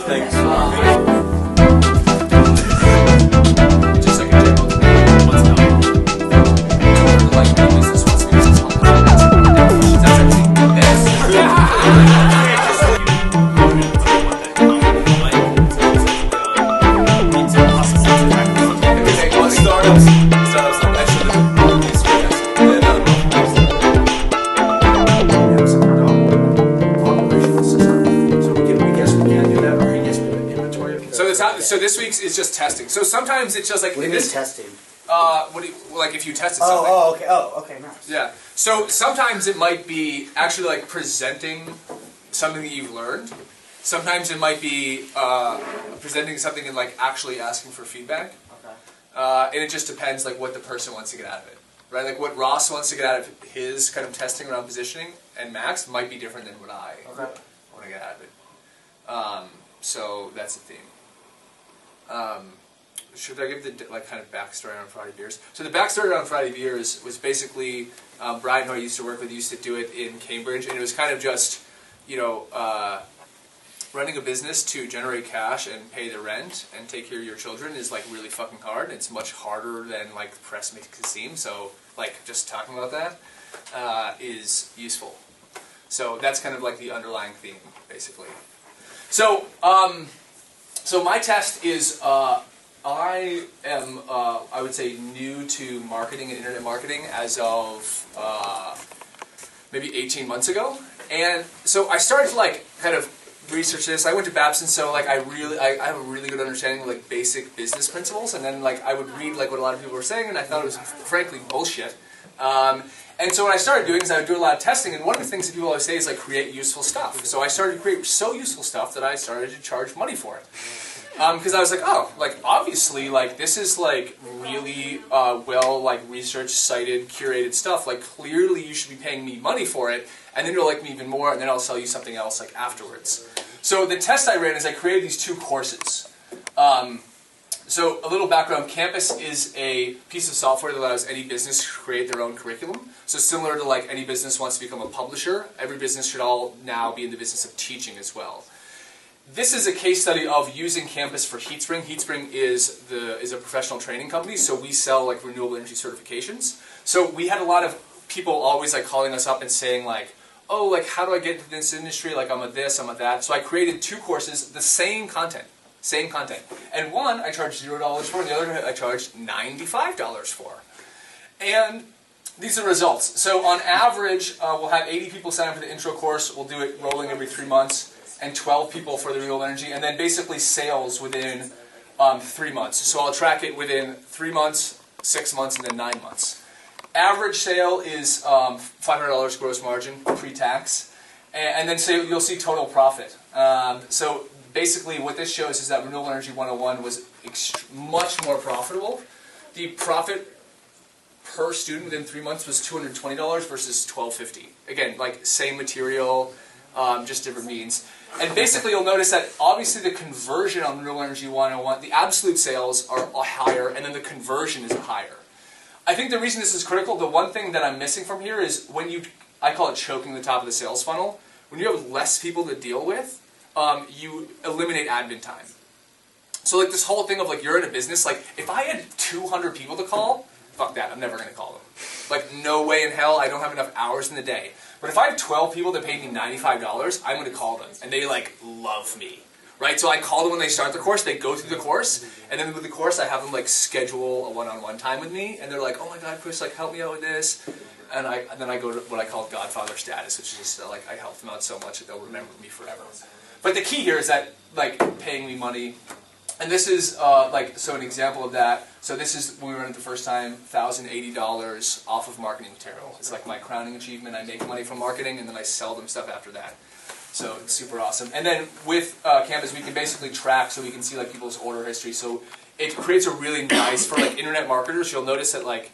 Thanks. Just like a general thing, what's not? The like new business wants to be business model. That's actually startups like that should have been so this week's is just testing. So sometimes it's just like what do you mean testing? Like if you tested something. Okay, nice. Yeah. So sometimes it might be actually like presenting something that you've learned. Sometimes it might be presenting something and like actually asking for feedback. Okay. And it just depends like what the person wants to get out of it, right? Like what Ross wants to get out of his kind of testing around positioning and Max might be different than what I want to get out of it. So that's the theme. Should I give the like kind of backstory on Friday Beers? So the backstory on Friday Beers was basically Brian, who I used to work with, used to do it in Cambridge, and it was kind of just, you know, running a business to generate cash and pay the rent and take care of your children is like really fucking hard. It's much harder than like the press makes it seem. So like just talking about that is useful. So that's kind of like the underlying theme, basically. So so my test is I am I would say new to marketing and internet marketing as of maybe 18 months ago, and so I started to like kind of research this. I went to Babson, so like I have a really good understanding of like basic business principles, and then like I would read like what a lot of people were saying, and I thought it was frankly bullshit. And so what I started doing is I would do a lot of testing, and one of the things that people always say is like create useful stuff. So I started to create so useful stuff that I started to charge money for it. Because I was like, oh, like obviously, like this is like really well like researched, cited, curated stuff. Like clearly, you should be paying me money for it, and then you'll like me even more, and then I'll sell you something else like afterwards. So the test I ran is I created these two courses. So a little background: Campus is a piece of software that allows any business to create their own curriculum. So similar to like any business wants to become a publisher, every business should all now be in the business of teaching as well. This is a case study of using Campus for HeatSpring. HeatSpring is a professional training company, so we sell like renewable energy certifications. So we had a lot of people always like calling us up and saying like, oh, like how do I get into this industry? Like I'm a this, I'm a that. So I created two courses, the same content. And one I charged $0 for, and the other I charged $95 for. And these are the results. So on average, we'll have 80 people sign up for the intro course. We'll do it rolling every 3 months. And 12 people for the renewable energy, and then basically sales within 3 months. So I'll track it within 3 months, 6 months, and then 9 months. Average sale is $500 gross margin pre-tax, and then so you'll see total profit. So basically what this shows is that Renewable Energy 101 was much more profitable. The profit per student within 3 months was $220 versus $1250. Again, like same material, just different means. And basically you'll notice that obviously the conversion on Renewable Energy 101, the absolute sales are higher, and then the conversion is higher. I think the reason this is critical, the one thing that I'm missing from here is when you, I call it choking the top of the sales funnel, when you have less people to deal with, you eliminate admin time. So like this whole thing of like you're in a business, like if I had 200 people to call, fuck that, I'm never going to call them. Like no way in hell, I don't have enough hours in the day. But if I have 12 people that pay me $95, I'm going to call them, and they like love me, right? So I call them when they start the course, they go through the course, and then with the course I have them like schedule a one-on-one time with me, and they're like, oh my god, Chris, like help me out with this, and then I go to what I call Godfather status, which is just like I help them out so much that they'll remember me forever. But the key here is that like paying me money. And this is so an example of that. So this is when we run it the first time, $1,080 off of marketing material. It's like my crowning achievement. I make money from marketing, and then I sell them stuff after that. So it's super awesome. And then with Canvas, we can basically track, so we can see like people's order history. So it creates a really nice, for like internet marketers, you'll notice that like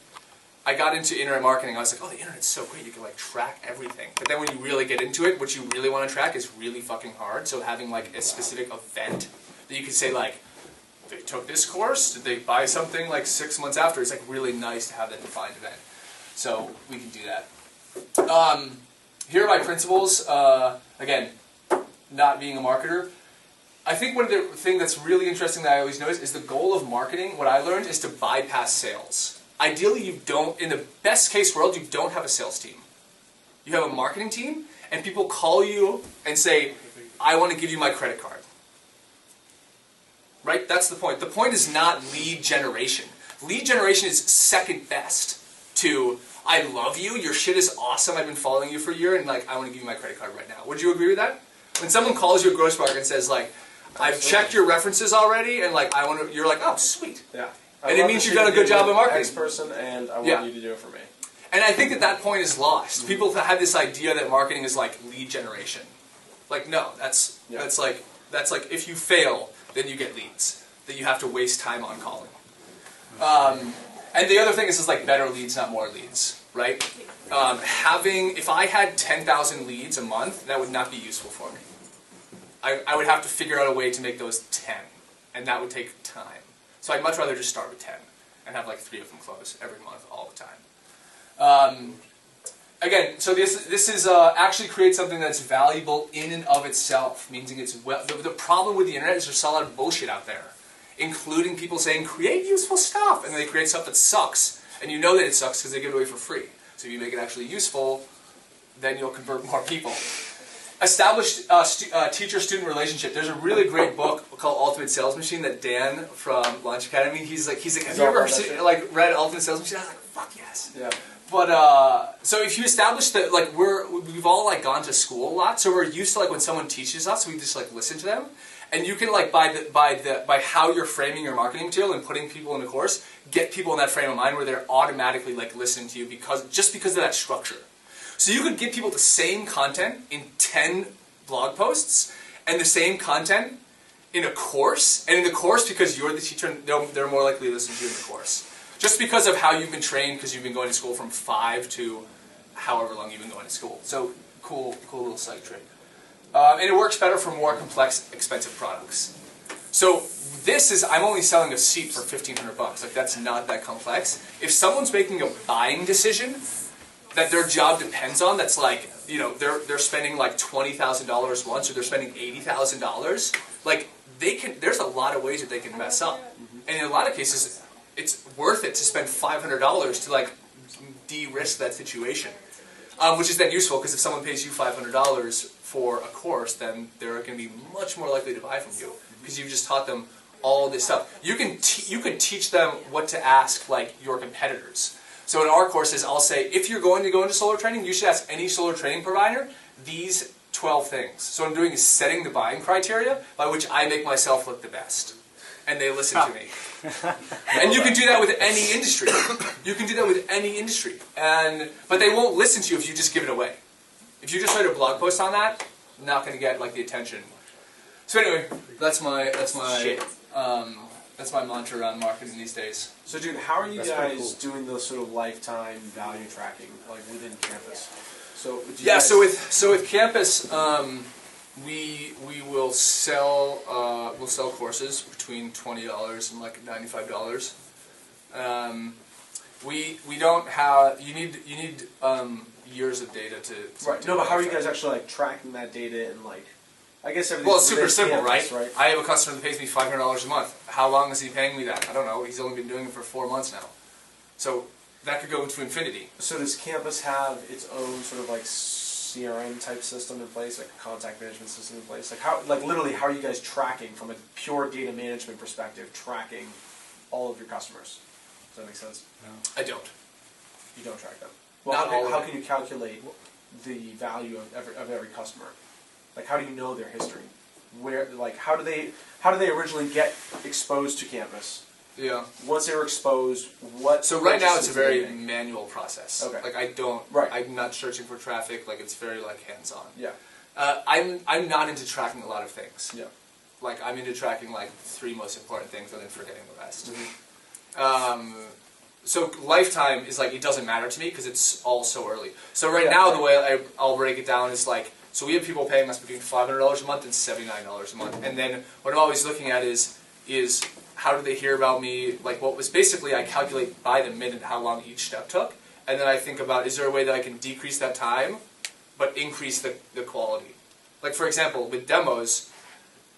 I got into internet marketing, I was like, oh, the internet's so great, you can like track everything. But then when you really get into it, what you really want to track is really fucking hard. So having like a specific event that you can say like, they took this course, did they buy something like 6 months after? It's like really nice to have that defined event. So we can do that. Here are my principles. Again, not being a marketer. I think one of the thing that's really interesting that I always notice is the goal of marketing, what I learned, is to bypass sales. Ideally, you don't, in the best case world, you don't have a sales team. You have a marketing team, and people call you and say, I want to give you my credit card. Right? That's the point. The point is not lead generation. Lead generation is second best to, I love you, your shit is awesome, I've been following you for a year, and like, I want to give you my credit card right now. Would you agree with that? When someone calls you a gross market and says like, I've checked your references already, and like, I want to, you're like, oh, sweet. Yeah. And it means you've done a good job of marketing. X person, and I want you to do it for me. And I think that point is lost. People have this idea that marketing is like lead generation. Like, no, that's like if you fail, then you get leads that you have to waste time on calling. And the other thing is like better leads, not more leads, right? If I had 10,000 leads a month, that would not be useful for me. I would have to figure out a way to make those 10, and that would take time. So I'd much rather just start with 10 and have like 3 of them close every month, all the time. Again, so this is actually create something that's valuable in and of itself, meaning it's the problem with the internet is there's a lot of bullshit out there, including people saying create useful stuff, and then they create stuff that sucks, and you know that it sucks because they give it away for free. So if you make it actually useful, then you'll convert more people. Establish teacher-student relationship. There's a really great book called Ultimate Sales Machine that Dan from Launch Academy, he's like, have you ever read Ultimate Sales Machine? I was like, fuck yes. Yeah. But so if you establish that, like we've all like gone to school a lot, so we're used to like when someone teaches us, we just like listen to them, and you can like by how you're framing your marketing material and putting people in the course, get people in that frame of mind where they're automatically like listening to you because of that structure. So you could give people the same content in 10 blog posts and the same content in a course, and in the course because you're the teacher, they're more likely to listen to you in the course. Just because of how you've been trained, because you've been going to school from 5 to however long you've been going to school. So cool little site trick. And it works better for more complex, expensive products. So this is, I'm only selling a seat for $1,500. Like that's not that complex. If someone's making a buying decision that their job depends on, that's like, you know, they're spending like $20,000 once, or they're spending $80,000. Like there's a lot of ways that they can mess up, and in a lot of cases, it's worth it to spend $500 to like de-risk that situation, which is then useful because if someone pays you $500 for a course, then they're going to be much more likely to buy from you because you've just taught them all this stuff. You can teach them what to ask like your competitors. So in our courses, I'll say, if you're going to go into solar training, you should ask any solar training provider these 12 things. So what I'm doing is setting the buying criteria by which I make myself look the best. And they listen to me. And you can do that with any industry. You can do that with any industry. But they won't listen to you if you just give it away. If you just write a blog post on that, you're not going to get like the attention. So anyway, that's my mantra around marketing these days. So, dude, how are you guys doing those sort of lifetime value tracking, like within campus? So, with campus, we will sell courses between $20 and like $95. We don't have you need years of data to right. No, but how are you guys actually like tracking that data and like? I guess everything. Well, it's super simple, right? I have a customer that pays me $500 a month. How long is he paying me that? I don't know. He's only been doing it for 4 months now. So that could go into infinity. So does campus have its own sort of like CRM type system in place, like a contact management system in place? Like how, like literally, how are you guys tracking from a pure data management perspective, tracking all of your customers? Does that make sense? No. I don't. You don't track them. Well, how can you calculate the value of every customer? Like, how do you know their history? Where, like, how do they originally get exposed to campus? Yeah. Once they were exposed, what? So right now it's a very manual process. Okay. Like I don't. Right. I'm not searching for traffic. Like it's very like hands-on. Yeah. I'm not into tracking a lot of things. Yeah. Like I'm into tracking like 3 most important things and then forgetting the rest. Mm-hmm. So lifetime is like it doesn't matter to me because it's all so early. So right now the way I'll break it down is like. So we have people paying us between $500 a month and $79 a month. And then what I'm always looking at is how do they hear about me? Like what was basically I calculate by the minute how long each step took. And then I think about is there a way that I can decrease that time but increase the quality? Like for example, with demos,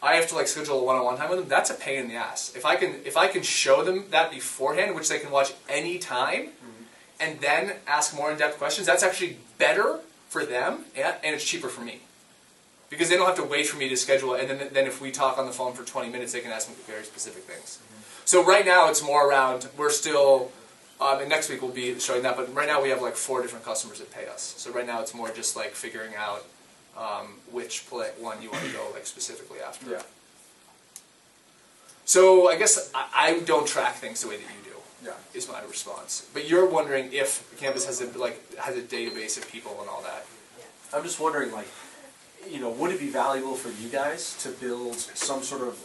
I have to like schedule a one-on-one time with them. That's a pain in the ass. If I can show them that beforehand, which they can watch any time, and then ask more in-depth questions, that's actually better for them, and it's cheaper for me. Because they don't have to wait for me to schedule it, and then if we talk on the phone for 20 minutes, they can ask me very specific things. So right now it's more around, we're still, and next week we'll be showing that, but right now we have like 4 different customers that pay us. So right now it's more just like figuring out which one you want to go like specifically after. Yeah. So I guess I don't track things the way that you do. Yeah. Is my response. But you're wondering if Campus has a database of people and all that. I'm just wondering, like, you know, would it be valuable for you guys to build some sort of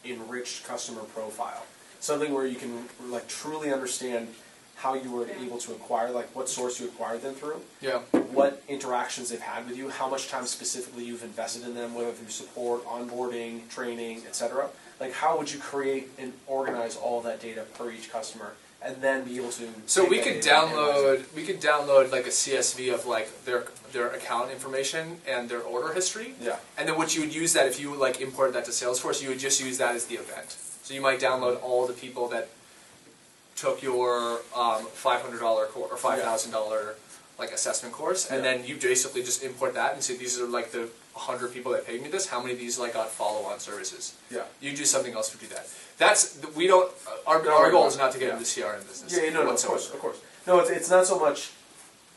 enriched customer profile? Something where you can like truly understand how you were able to acquire, like what source you acquired them through, Yeah. what interactions they've had with you, how much time specifically you've invested in them, whether through support, onboarding, training, etc. Like how would you create and organize all of that data per each customer, and then be able to? So we could download like a CSV of like their account information and their order history. Yeah. And then what you would use that if you like imported that to Salesforce, you would just use that as the event. So you might download all the people that took your $500 or $5,000 like assessment course, and then you basically just import that and say these are like the 100 people that paid me this. How many of these like got follow-on services? Yeah. You do something else to do that. We don't. Our goal is not to get into the CRM business. Yeah, no, of course. No, it's not so much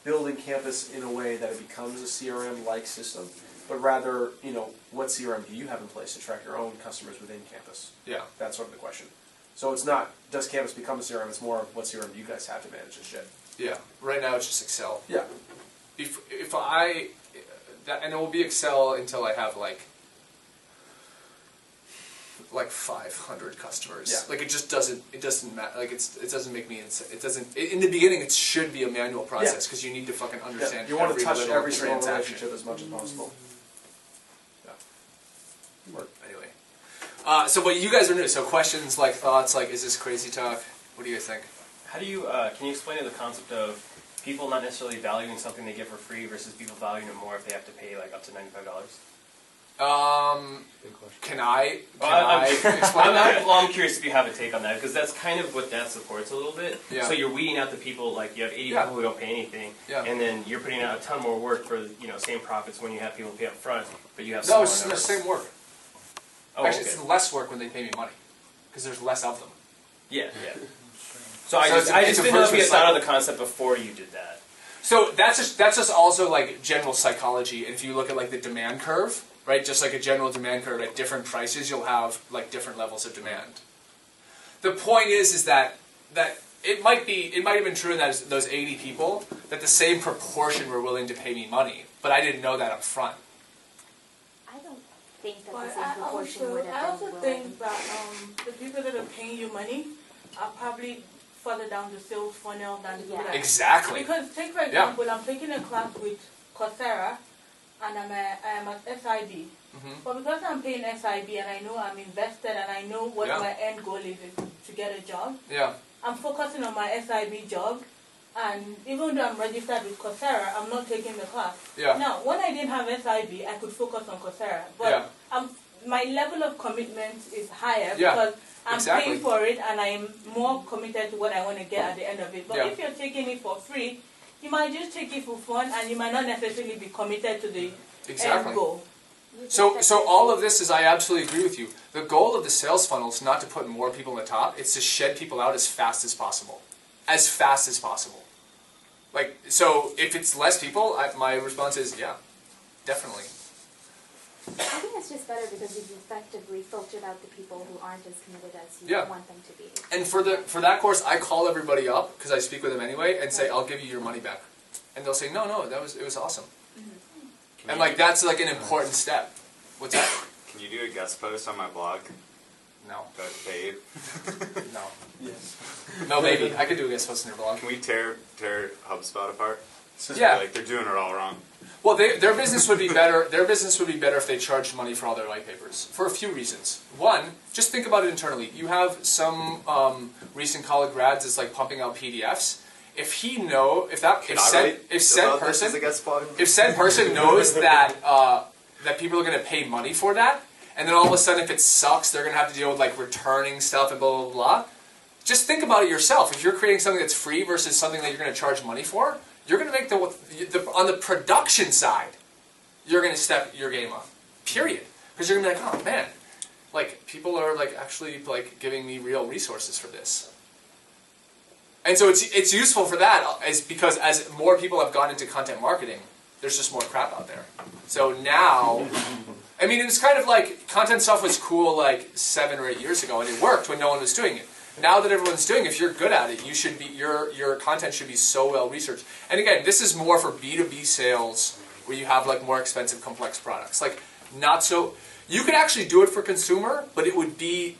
building Campus in a way that it becomes a CRM-like system, but rather, you know, what CRM do you have in place to track your own customers within Campus? Yeah. That's sort of the question. So it's not, does Campus become a CRM, it's more what CRM do you guys have to manage this shit? Yeah. Right now it's just Excel. Yeah. And it will be Excel until I have like 500 customers. Yeah. Like it doesn't matter. Like it doesn't make me it doesn't. In the beginning, it should be a manual process because you need to fucking understand. You want to touch every single transaction. relationship as much as possible. Yeah. Anyway, so but you guys are new. So questions, like thoughts, like is this crazy talk? What do you guys think? How do you can you explain the concept of people not necessarily valuing something they get for free versus people valuing it more if they have to pay like up to $95? Can I explain that? I'm curious if you have a take on that, because that's kind of what that supports a little bit. Yeah. So you're weeding out the people, like you have 80 people who don't pay anything, and then you're putting out a ton more work for same profits when you have people pay up front, but you have No, it's the same work. Oh, Actually, it's less work when they pay me money because there's less of them. Yeah. So I just didn't know if you had thought of the concept before you did that. So that's just also like general psychology. And if you look at like the demand curve, right, just like a general demand curve at different prices, you'll have like different levels of demand. The point is that it might have been true in that those 80 people that the same proportion were willing to pay me money, but I didn't know that up front. I don't think that the same proportion would have been I also willing. think that the people that are paying you money are probably further down the sales funnel than the people that. Exactly. Because take for example, I'm taking a class with Coursera, and I'm at SIB. But because I'm paying SIB and I know I'm invested and I know what my end goal is to get a job, I'm focusing on my SIB job, and even though I'm registered with Coursera, I'm not taking the class. Now, when I didn't have SIB, I could focus on Coursera, but my level of commitment is higher because I'm paying for it and I'm more committed to what I want to get at the end of it. But if you're taking it for free, you might just take it for fun and you might not necessarily be committed to the end goal. So all of this is, I absolutely agree with you. The goal of the sales funnel is not to put more people on the top, it's to shed people out as fast as possible. As fast as possible. Like, so if it's less people, my response is, yeah, definitely. I think it's just better because you've effectively filtered out the people who aren't as committed as you want them to be. And for that course, I call everybody up, because I speak with them anyway, and say, I'll give you your money back. And they'll say, no, it was awesome. And like that's like an important step. What's that? Can you do a guest post on my blog? No. That's paid? No. Yes. No, maybe. I could do a guest post on your blog. Can we tear HubSpot apart? Yeah. Like they're doing it all wrong. Well, their business would be better. Their business would be better if they charged money for all their white papers. For a few reasons. One, just think about it internally. You have some recent college grads that's like pumping out PDFs. If said person knows that that people are going to pay money for that, and then all of a sudden if it sucks, they're going to have to deal with like returning stuff and blah, blah, blah. Just think about it yourself. If you're creating something that's free versus something that you're going to charge money for, you're going to make on the production side, you're going to step your game up, period. Because you're going to be like, oh man, like people are like actually like giving me real resources for this. And so it's useful for that is because as more people have gone into content marketing, there's just more crap out there. So now, I mean, it's kind of like content stuff was cool like 7 or 8 years ago, and it worked when no one was doing it. Now that everyone's doing it, if you're good at it, you should be your content should be so well researched. And again, this is more for B2B sales where you have like more expensive, complex products. Like not so. You could actually do it for consumer, but it would be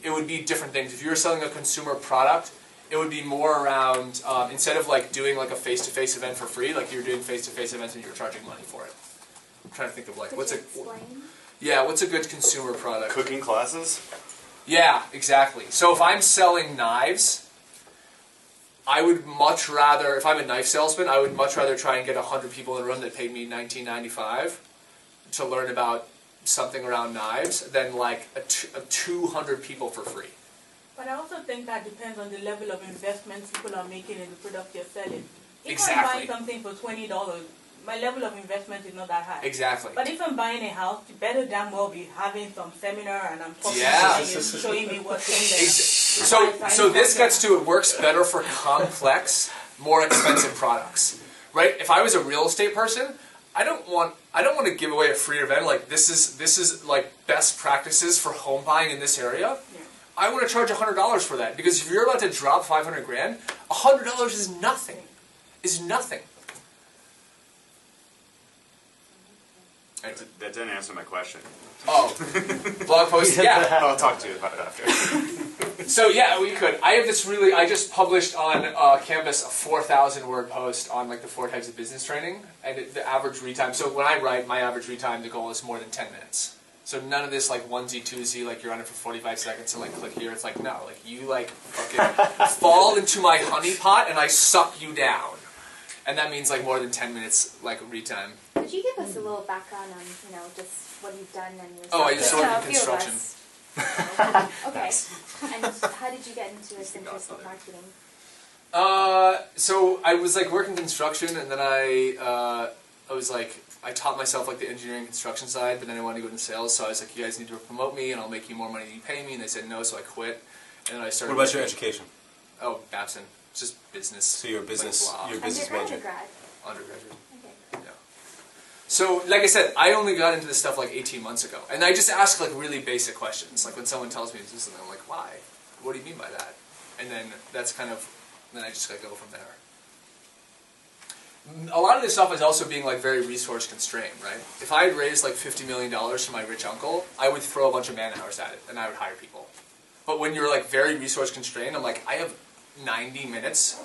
different things. If you were selling a consumer product, it would be more around instead of like doing like a face-to-face event for free, like you're doing face-to-face events and you're charging money for it. I'm trying to think of like what's a good consumer product? Cooking classes? Yeah, exactly. So if I'm selling knives, I would much rather, if I'm a knife salesman, I would much rather try and get 100 people in a room that paid me $19.95 to learn about something around knives than like a 200 people for free. But I also think that depends on the level of investment people are making in the product you're selling. If Exactly. I'm buying something for $20, my level of investment is not that high. Exactly. But if I'm buying a house, you better damn well be having some seminar and I'm talking Yeah. to you, showing me what's in there. So this gets to, it works better for complex, more expensive products, right? If I was a real estate person, I don't want to give away a free event like this is like best practices for home buying in this area. Yeah. I want to charge $100 for that because if you're about to drop 500 grand, $100 is nothing. Is nothing. That didn't answer my question. Oh, blog post? Yeah. I'll talk to you about it after. So yeah, we could. I have this really, I just published on Canvas a 4,000 word post on like the 4 types of business training, and the average read time, so when I write, my average read time, the goal is more than 10 minutes. So none of this like onesie, twosie, like you're on it for 45 seconds and like click here. It's like, no, like you like fucking fall into my honeypot and I suck you down. And that means like more than 10 minutes like read time. Could you give us a little background on, just what you've done and your... Oh, I used to work in a few of construction. us. Okay. And how did you get into this interest in marketing? So I was like working construction, and then I was like, I taught myself like the engineering construction side, but then I wanted to go into sales, so I was like, you guys need to promote me, and I'll make you more money than you pay me, and they said no, so I quit, and then I started... What about your education? Oh, Babson. Just business. So you're a business, like, you're a business major? Undergraduate. Okay. Yeah. So, like I said, I only got into this stuff like 18 months ago, and I just ask like really basic questions, like when someone tells me this, and I'm like, why? What do you mean by that? And then that's kind of, then I just like go from there. A lot of this stuff is also being like very resource constrained, right? If I had raised like $50 million from my rich uncle, I would throw a bunch of man hours at it, and I would hire people. But when you're like very resource constrained, I'm like, I have 90 minutes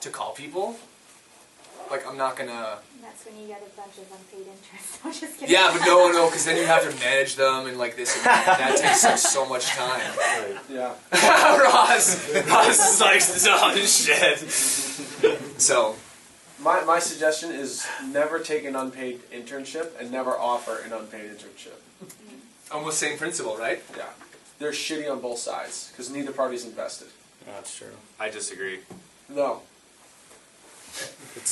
to call people. Like, I'm not gonna... That's when you get a bunch of unpaid interns. I'm just kidding. Yeah, but no, because then you have to manage them and like this and that. That takes like so much time. Right. Yeah. Ross is like, oh shit. So... My suggestion is never take an unpaid internship and never offer an unpaid internship. Almost same principle, right? Yeah. They're shitty on both sides because neither party's invested. Yeah, that's true. I disagree. No. Can't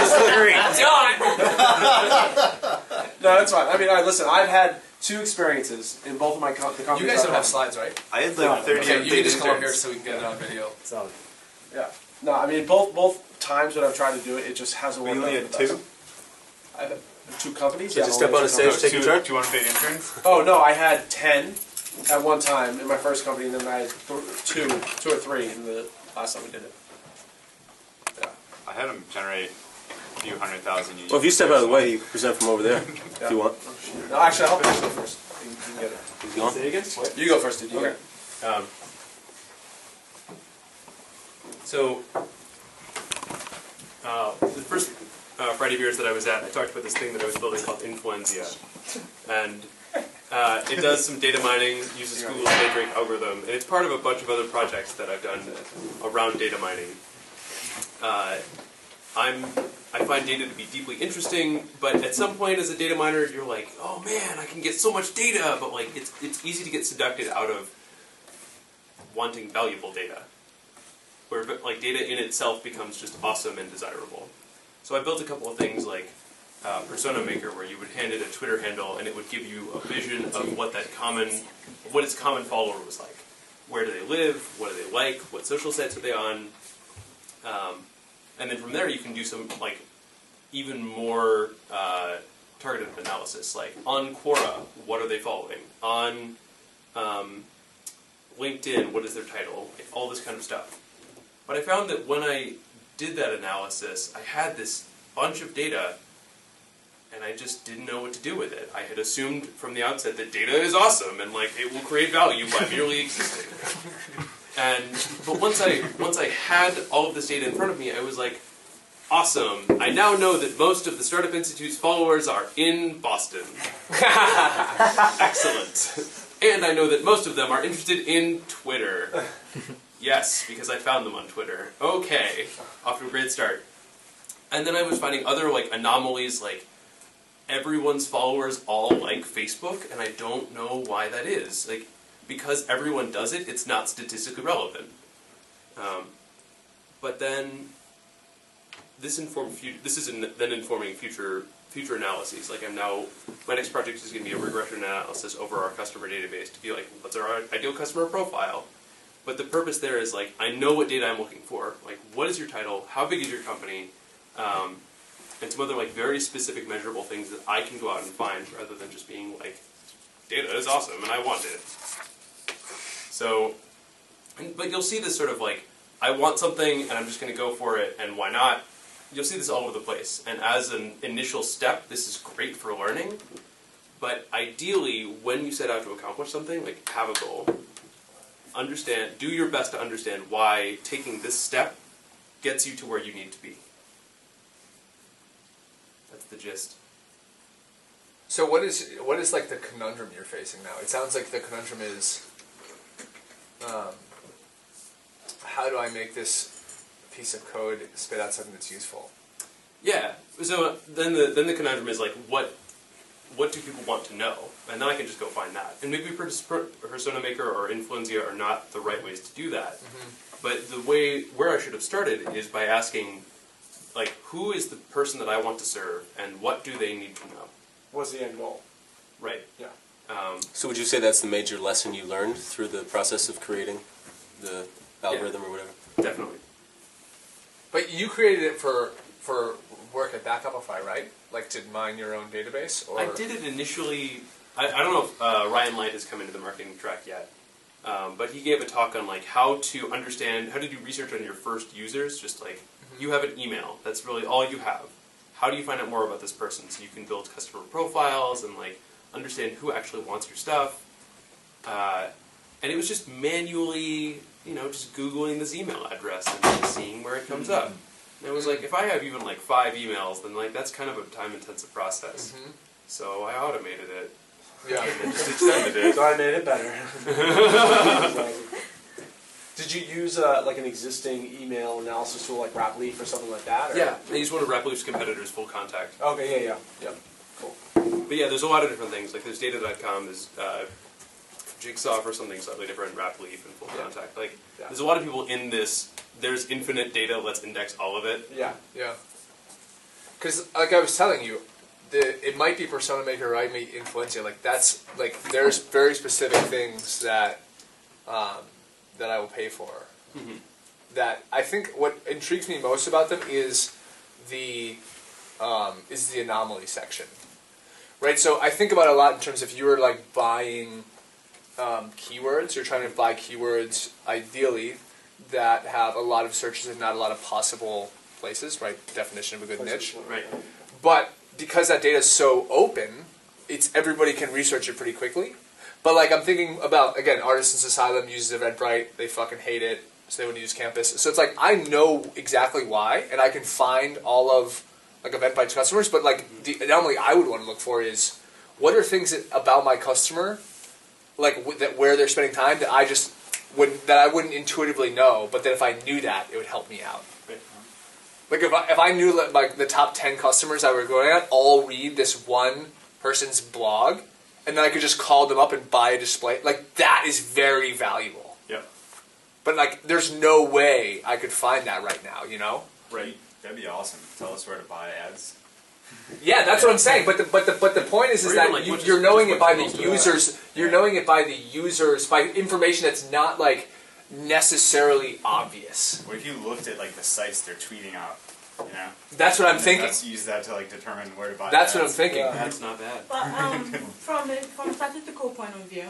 disagree. No, that's fine. I mean, listen, I've had 2 experiences in both of my the companies. You guys don't I've have had. slides, right? I had like 30 Okay, you unpaid can just come up here interns. so we can get it on video. Solid. Yeah. No, I mean, both times when I've tried to do it, it just hasn't We worked only out had for the 2? best. I had 2 companies. So yeah, just only step on 2 a stage, companies. take a turn? 2 unpaid interns? Oh, no, I had 10 at one time in my first company, and then I had 2 or 3 in the last time we did it. Yeah. I had them generate a few 100,000 each. Well, if you step out of the way, you present from over there, if you want. No, actually, I'll help you go first. You can get it. Keep going. Say it again? What? You go first, dude. You Okay. go. The first Friday beers that I was at, I talked about this thing that I was building called Influenzia. And it does some data mining, uses Google's PageRank algorithm, and it's part of a bunch of other projects that I've done around data mining. I find data to be deeply interesting, but at some point as a data miner, you're like, oh man, I can get so much data, but like it's easy to get seduced out of wanting valuable data, where like data in itself becomes just awesome and desirable. So I built a couple of things like Persona Maker, where you would hand it a Twitter handle and it would give you a vision of what its common follower was like. Where do they live? What do they like? What social sites are they on? And then from there you can do some like even more targeted analysis. Like on Quora, what are they following? On LinkedIn, what is their title? Like, all this kind of stuff. But I found that when I did that analysis, I had this bunch of data and I just didn't know what to do with it. I had assumed from the outset that data is awesome and like it will create value by merely existing. But once I had all of this data in front of me, I was like, awesome. I now know that most of the Startup Institute's followers are in Boston. Excellent. And I know that most of them are interested in Twitter. Yes, because I found them on Twitter. Okay, off to a great start. And then I was finding other like anomalies, like everyone's followers all like Facebook, and I don't know why that is. Like, because everyone does it, it's not statistically relevant. But then this is then informing future analyses. Like my next project is going to be a regression analysis over our customer database to be like, what's our ideal customer profile? But the purpose there is like, I know what data I'm looking for. Like, what is your title? How big is your company? And some other like very specific measurable things that I can go out and find rather than just being like, data is awesome and I want it. So, but you'll see this sort of like, I want something and I'm just going to go for it and why not? You'll see this all over the place. And as an initial step, this is great for learning. But ideally, when you set out to accomplish something, like have a goal. Do your best to understand why taking this step gets you to where you need to be. That's the gist. So what is like the conundrum you're facing now? It sounds like the conundrum is, how do I make this piece of code spit out something that's useful? Yeah. So then the conundrum is like, what do people want to know? And then I can just go find that. And maybe Persona Maker or Influenzia are not the right ways to do that. Mm-hmm. But where I should have started is by asking, like, who is the person that I want to serve, and what do they need to know? What's the end goal? Right. Yeah. So would you say that's the major lesson you learned through the process of creating the algorithm or whatever? Definitely. But you created it for work at Backupify, right? Like to mine your own database? Or? I did it initially. I don't know if Ryan Light has come into the marketing track yet, but he gave a talk on like how to do research on your first users. Just like you have an email, that's really all you have. How do you find out more about this person? So you can build customer profiles and like understand who actually wants your stuff. And it was just manually, just Googling this email address and like seeing where it comes up. And it was like, if I have even like 5 emails, then like that's kind of a time-intensive process. Mm-hmm. So I automated it. Yeah. And just extended it. So I made it better. Did you use like an existing email analysis tool like Rapleaf or something like that? Or? Yeah, I used one of Rapleaf's competitors, Full Contact. Okay, yeah. Cool. But yeah, there's a lot of different things. Like there's data.com, there's Jigsaw for something slightly different, Rapleaf and Full Contact. Like there's a lot of people in this. There's infinite data. Let's index all of it. Yeah. Because like I was telling you, it might be Persona Maker, right? Maybe Influenzia. Like that's like there's very specific things that that I will pay for. Mm-hmm. That I think what intrigues me most about them is the anomaly section, right? So I think about it a lot in terms of if you were like buying keywords. You're trying to buy keywords ideally that have a lot of searches and not a lot of possible places, right? Definition of a good niche. Right. But because that data is so open, everybody can research it pretty quickly. But like I'm thinking about, again, Artisans Asylum uses Eventbrite. They fucking hate it, so they wouldn't use Campus. So it's like I know exactly why, and I can find all of like Eventbrite's customers. But like the anomaly I would want to look for is what are things about my customer, like where they're spending time that I wouldn't intuitively know, but that if I knew that, it would help me out. Right. Like if I knew that like the top 10 customers I were going at all read this one person's blog, and then I could just call them up and buy a display, like that is very valuable. Yeah. But like, there's no way I could find that right now, you know? Right. That'd be awesome. Tell us where to buy ads. Yeah, that's what I'm saying. But the point is Or that even, like, you're knowing it by the just what users. You're knowing it by the users, by information that's not like necessarily obvious. What if you looked at like the sites they're tweeting out? You know. That's what I'm And thinking. Let's use that to like determine where to buy. That's what I'm ads. thinking. Yeah. That's not bad. But from a statistical point of view,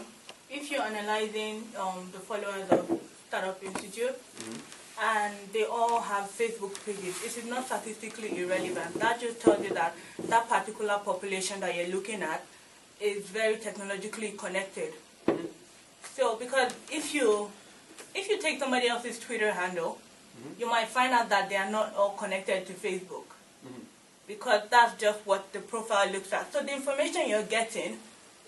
if you're analyzing the followers of Startup Institute, and they all have Facebook pages, it is not statistically irrelevant. That just tells you that that particular population that you're looking at is very technologically connected. So, because if you take somebody else's Twitter handle, you might find out that they are not all connected to Facebook. Because that's just what the profile looks at. So the information you're getting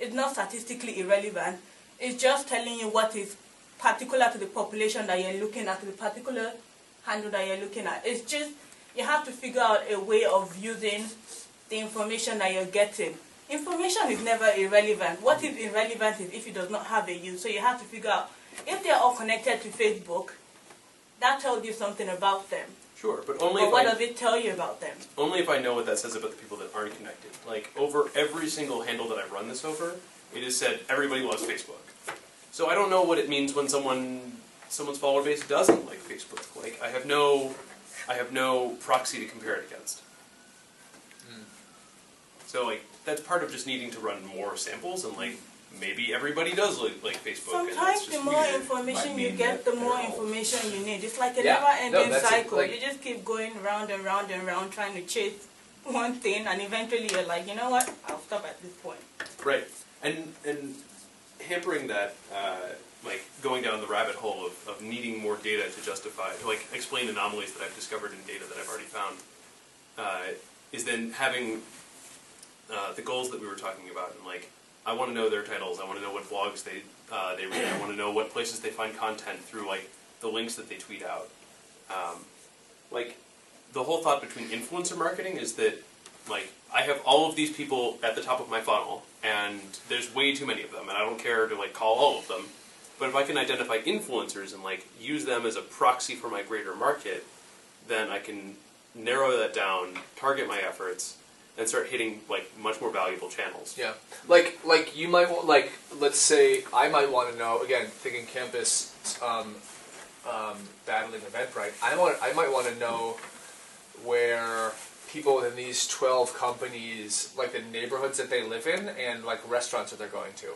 is not statistically irrelevant. It's just telling you what is particular to the population that you're looking at, to the particular handle that you're looking at. It's just, you have to figure out a way of using the information that you're getting. Information is never irrelevant. What is irrelevant is if it does not have a use. So you have to figure out, if they're all connected to Facebook, that tells you something about them. Sure, but only But if what I, does it tell you about them? only if I know what that says about the people that aren't connected. Like, over every single handle that I run this over, it is said everybody loves Facebook. So I don't know what it means when someone's follower base doesn't like Facebook. Like, I have no proxy to compare it against. So like, that's part of just needing to run more samples, and like, maybe everybody does like Facebook. Sometimes and that's the just more weird. information you mean get, that the more they're all- information you need. It's like a Yeah. never-ending No, that's it. cycle. Like- You just keep going round and round and round trying to chase one thing, and eventually you're like, you know what? I'll stop at this point. Right, and hampering that, like going down the rabbit hole of needing more data to justify, to like explain anomalies that I've discovered in data that I've already found, is then having the goals that we were talking about, and like, I want to know their titles, I want to know what blogs they read, I want to know what places they find content through like the links that they tweet out. Like, the whole thought between influencer marketing is that, like, I have all of these people at the top of my funnel, and there's way too many of them, and I don't care to like call all of them. But if I can identify influencers and like use them as a proxy for my greater market, then I can narrow that down, target my efforts, and start hitting like much more valuable channels. Yeah, like you might want, like, let's say I might want to know, again, thinking campus, battling Eventbrite. I might want to know where people within these 12 companies, like the neighborhoods that they live in, and like restaurants that they're going to.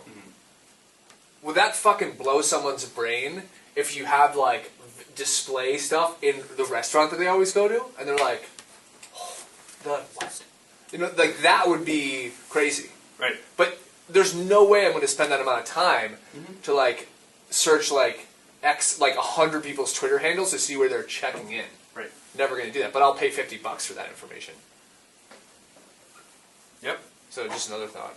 Would that fucking blow someone's brain if you have like display stuff in the restaurant that they always go to, and they're like, oh, the what? You know, like that would be crazy. Right. But there's no way I'm going to spend that amount of time to like search like 100 people's Twitter handles to see where they're checking in. Right. Never going to do that, but I'll pay $50 for that information. Yep. So just another thought.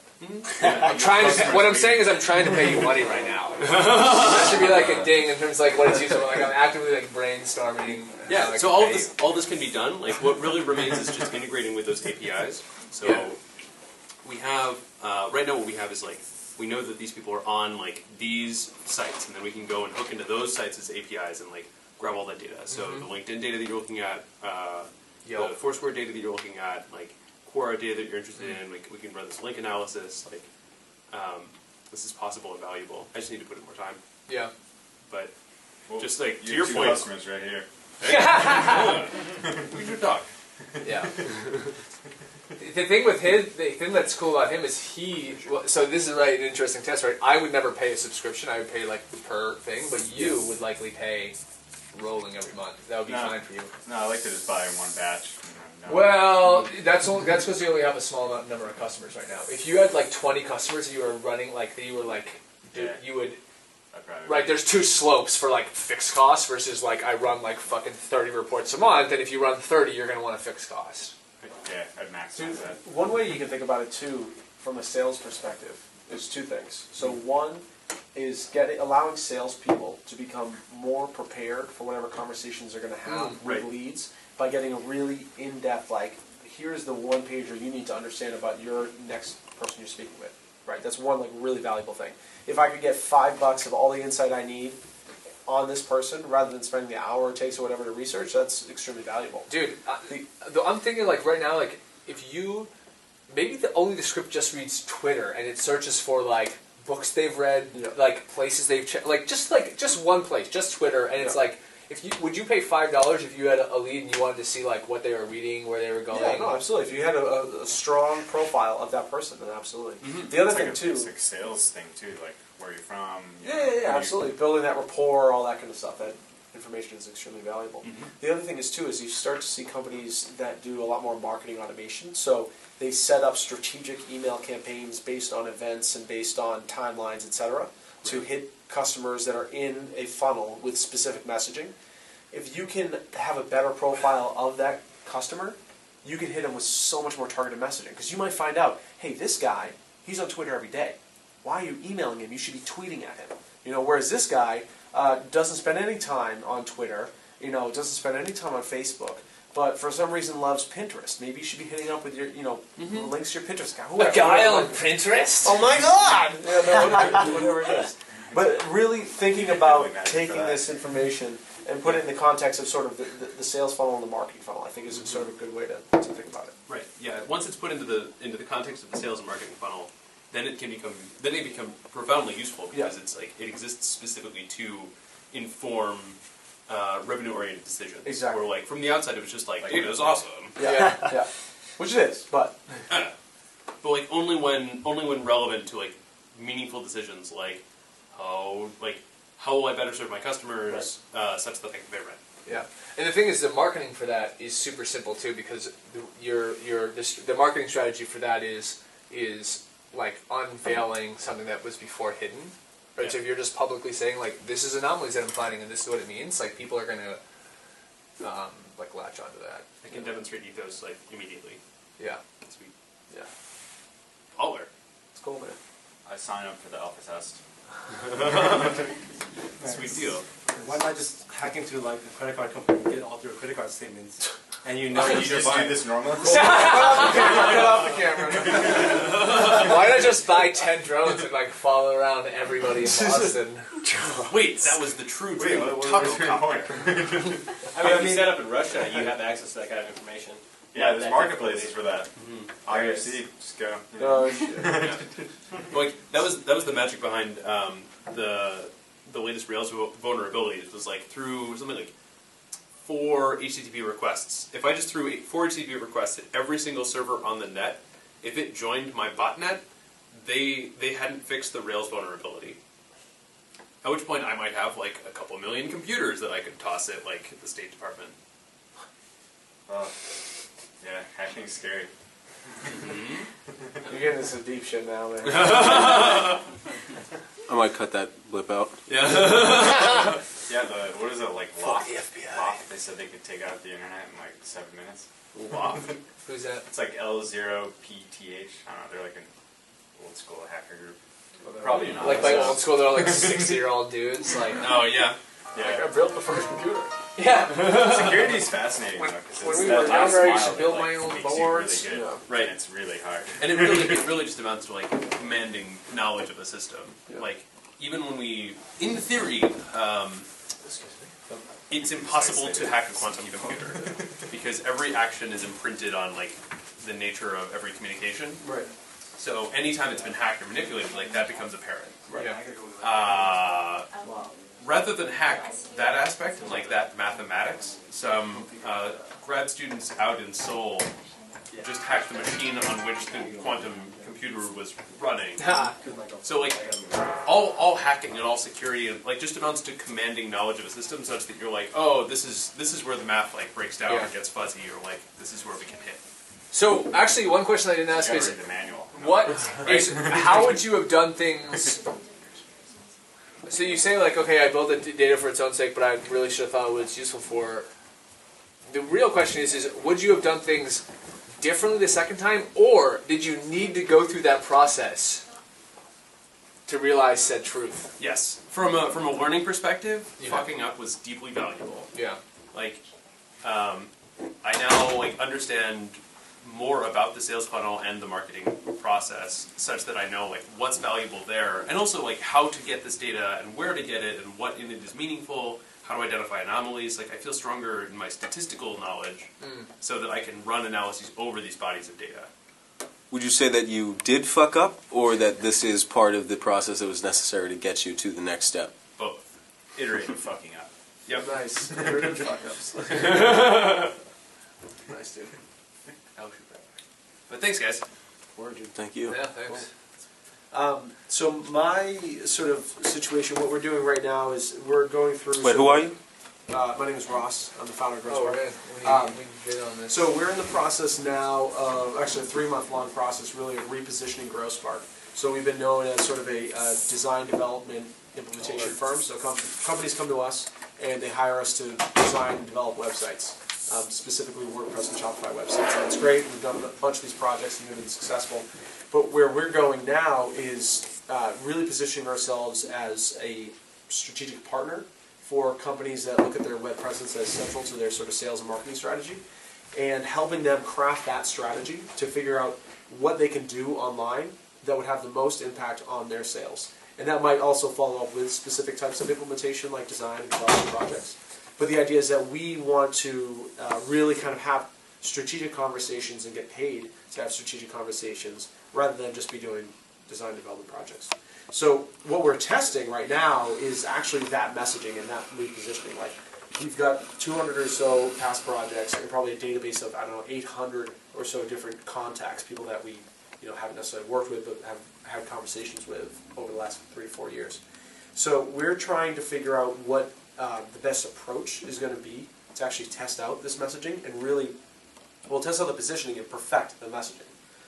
I'm trying to. What I'm saying is I'm trying to pay you money right now. That should be like a ding in terms of like what it's useful. Like I'm actively like brainstorming. Yeah, how I so can pay you. all this can be done. Like, what really remains is just integrating with those APIs. So Yeah. we have right now what we have is like, we know that these people are on like these sites, and then we can go and hook into those sites as APIs and like grab all that data. So the LinkedIn data that you're looking at, the Foursquare data that you're looking at, like Quora data that you're interested in. We can run this link analysis. Like, this is possible and valuable. I just need to put in more time. Yeah. But Well, just like to your your two point, customers right here. we should talk. Yeah. The thing with the thing that's cool about him is so this is an interesting test, right? I would never pay a subscription. I would pay like per thing, but you would likely pay rolling every month. That would be fine for you. No, I like to just buy in one batch. No. Well, that's because you only have a small number of customers right now. If you had like 20 customers, you were running you would. Right, there's two slopes for like fixed costs versus like I run like fucking 30 reports a month, and if you run 30, you're going to want a fixed cost. Yeah, I'd maximize that. One way you can think about it too, from a sales perspective, is two things. So one, is allowing salespeople to become more prepared for whatever conversations they're going to have with leads by getting a really in-depth, like, here's the one pager you need to understand about your next person you're speaking with. Right, that's one like really valuable thing. If I could get $5 of all the insight I need on this person, rather than spending the hour it takes or whatever to research, that's extremely valuable. Dude, I'm thinking like right now, like if you, maybe only the script just reads Twitter and it searches for like books they've read, like places they've checked, like just one place, just Twitter, and it's like, would you pay $5 if you had a lead and you wanted to see like what they were reading, where they were going? Yeah, no, absolutely. If you had a strong profile of that person, then absolutely. The other thing too, it's like a sales thing too, like where you're from. Yeah, absolutely. Building that rapport, all that kind of stuff. That information is extremely valuable. The other thing is too is you start to see companies that do a lot more marketing automation. So they set up strategic email campaigns based on events and based on timelines, etc., to hit customers that are in a funnel with specific messaging. If you can have a better profile of that customer, you can hit them with so much more targeted messaging. Because you might find out, hey, this guy, he's on Twitter every day. Why are you emailing him? You should be tweeting at him. Whereas this guy doesn't spend any time on Twitter, doesn't spend any time on Facebook, but for some reason loves Pinterest. Maybe you should be hitting up with your, links to your Pinterest account. A guy on Pinterest? Oh my God! Whatever it is. But really thinking about taking this information and put it in the context of sort of the sales funnel and the marketing funnel, I think is sort of a good way to think about it. Right. Yeah. Once it's put into the context of the sales and marketing funnel, then it become profoundly useful because it's like it exists specifically to inform revenue-oriented decisions. Exactly. Where like from the outside it was just like data is awesome. Yeah. Which it is, but but like only when relevant to like meaningful decisions like how will I better serve my customers such that they can pay rent. Yeah, and the thing is, the marketing for that is super simple too, because the marketing strategy for that is like unveiling something that was before hidden. Right. Yeah. So if you're just publicly saying like this is anomalies that I'm finding and this is what it means, like people are gonna like latch onto that. I can demonstrate ethos like immediately. Yeah. Sweet. Yeah. Baller. It's cool, man. I signed up for the alpha test. Sweet deal. Why not just hack into like a credit card company and get all your credit card statements, and you you just do this normally? Cut off the camera. Why not just buy 10 drones and like follow around everybody in Boston? Wait, that was the true dream. If you set up in Russia, you have access to that kind of information. Yeah, there's marketplaces for that. IRC, just go. Oh shit. Like that was the magic behind the latest Rails vulnerabilities. It was like through something like 4 HTTP requests. If I just threw 4 HTTP requests at every single server on the net, if it joined my botnet, they hadn't fixed the Rails vulnerability. At which point I might have like a couple million computers that I could toss at like the State Department. Oh, yeah, hacking's scary. You're getting into some deep shit now, man. I might cut that blip out. Yeah. Yeah, what is it, like Fuck the FBI. LOP, they said they could take out the internet in like 7 minutes. LOP. Who's that? It's like L0PTH. I don't know, they're like an old school hacker group. Probably not. Like by old school, they're all like 60-year-old dudes. Like, Oh yeah. Like, I built the first computer. yeah. Security is fascinating though, because when it's we that were last younger, I mile used to that, build like, my own makes you boards. Really good, Yeah. Right. And it's really hard. And it really just amounts to like commanding knowledge of a system. Yeah. Like even when we, in theory, it's impossible to hack a quantum computer because every action is imprinted on like the nature of every communication. Right. So anytime it's been hacked or manipulated, like that becomes apparent. Right. Rather than hack that aspect and like that mathematics, some grad students out in Seoul just hacked the machine on which the quantum computer was running. So like all hacking and all security like just amounts to commanding knowledge of a system such that you're like, oh, this is where the math like breaks down or gets fuzzy, or like this is where we can hit. So actually, one question I didn't ask You is, gotta read the manual. what is how would you have done things? So you say like, okay, I built the data for its own sake, but I really should have thought what it's useful for. The real question is would you have done things differently the second time, or did you need to go through that process to realize said truth. Yes. From a learning perspective, fucking up was deeply valuable. Yeah. Like, I now like understand more about the sales funnel and the marketing process, such that I know like what's valuable there, and also like how to get this data and where to get it and what in it is meaningful. How to identify anomalies. Like I feel stronger in my statistical knowledge, so that I can run analyses over these bodies of data. Would you say that you did fuck up, or that this is part of the process that was necessary to get you to the next step? Both. Iterative fucking up. Yep. Nice. Iterative fuck ups. Nice, dude. I'll shoot that. But thanks, guys. Thank you. Yeah, thanks. So my sort of situation, what we're doing right now is we're going through... Wait, who are you? My name is Ross. I'm the founder of Gross Bar. Right. We can get on this. So we're in the process now of, actually a 3-month-long process, really, of repositioning Gross Spark. So we've been known as sort of a design development implementation firm. So companies come to us and they hire us to design and develop websites, specifically WordPress and Shopify websites. And it's great. We've done a bunch of these projects and they've been successful. But where we're going now is really positioning ourselves as a strategic partner for companies that look at their web presence as central to their sort of sales and marketing strategy, and helping them craft that strategy to figure out what they can do online that would have the most impact on their sales. And that might also follow up with specific types of implementation like design and development projects. But the idea is that we want to really kind of have strategic conversations and get paid to have strategic conversations rather than just be doing design development projects. So what we're testing right now is actually that messaging and that repositioning. Like, we've got 200 or so past projects and probably a database of, 800 or so different contacts, people that we haven't necessarily worked with but have had conversations with over the last 3 or 4 years. So we're trying to figure out what the best approach is going to be to actually test out this messaging and really, test out the positioning and perfect the messaging.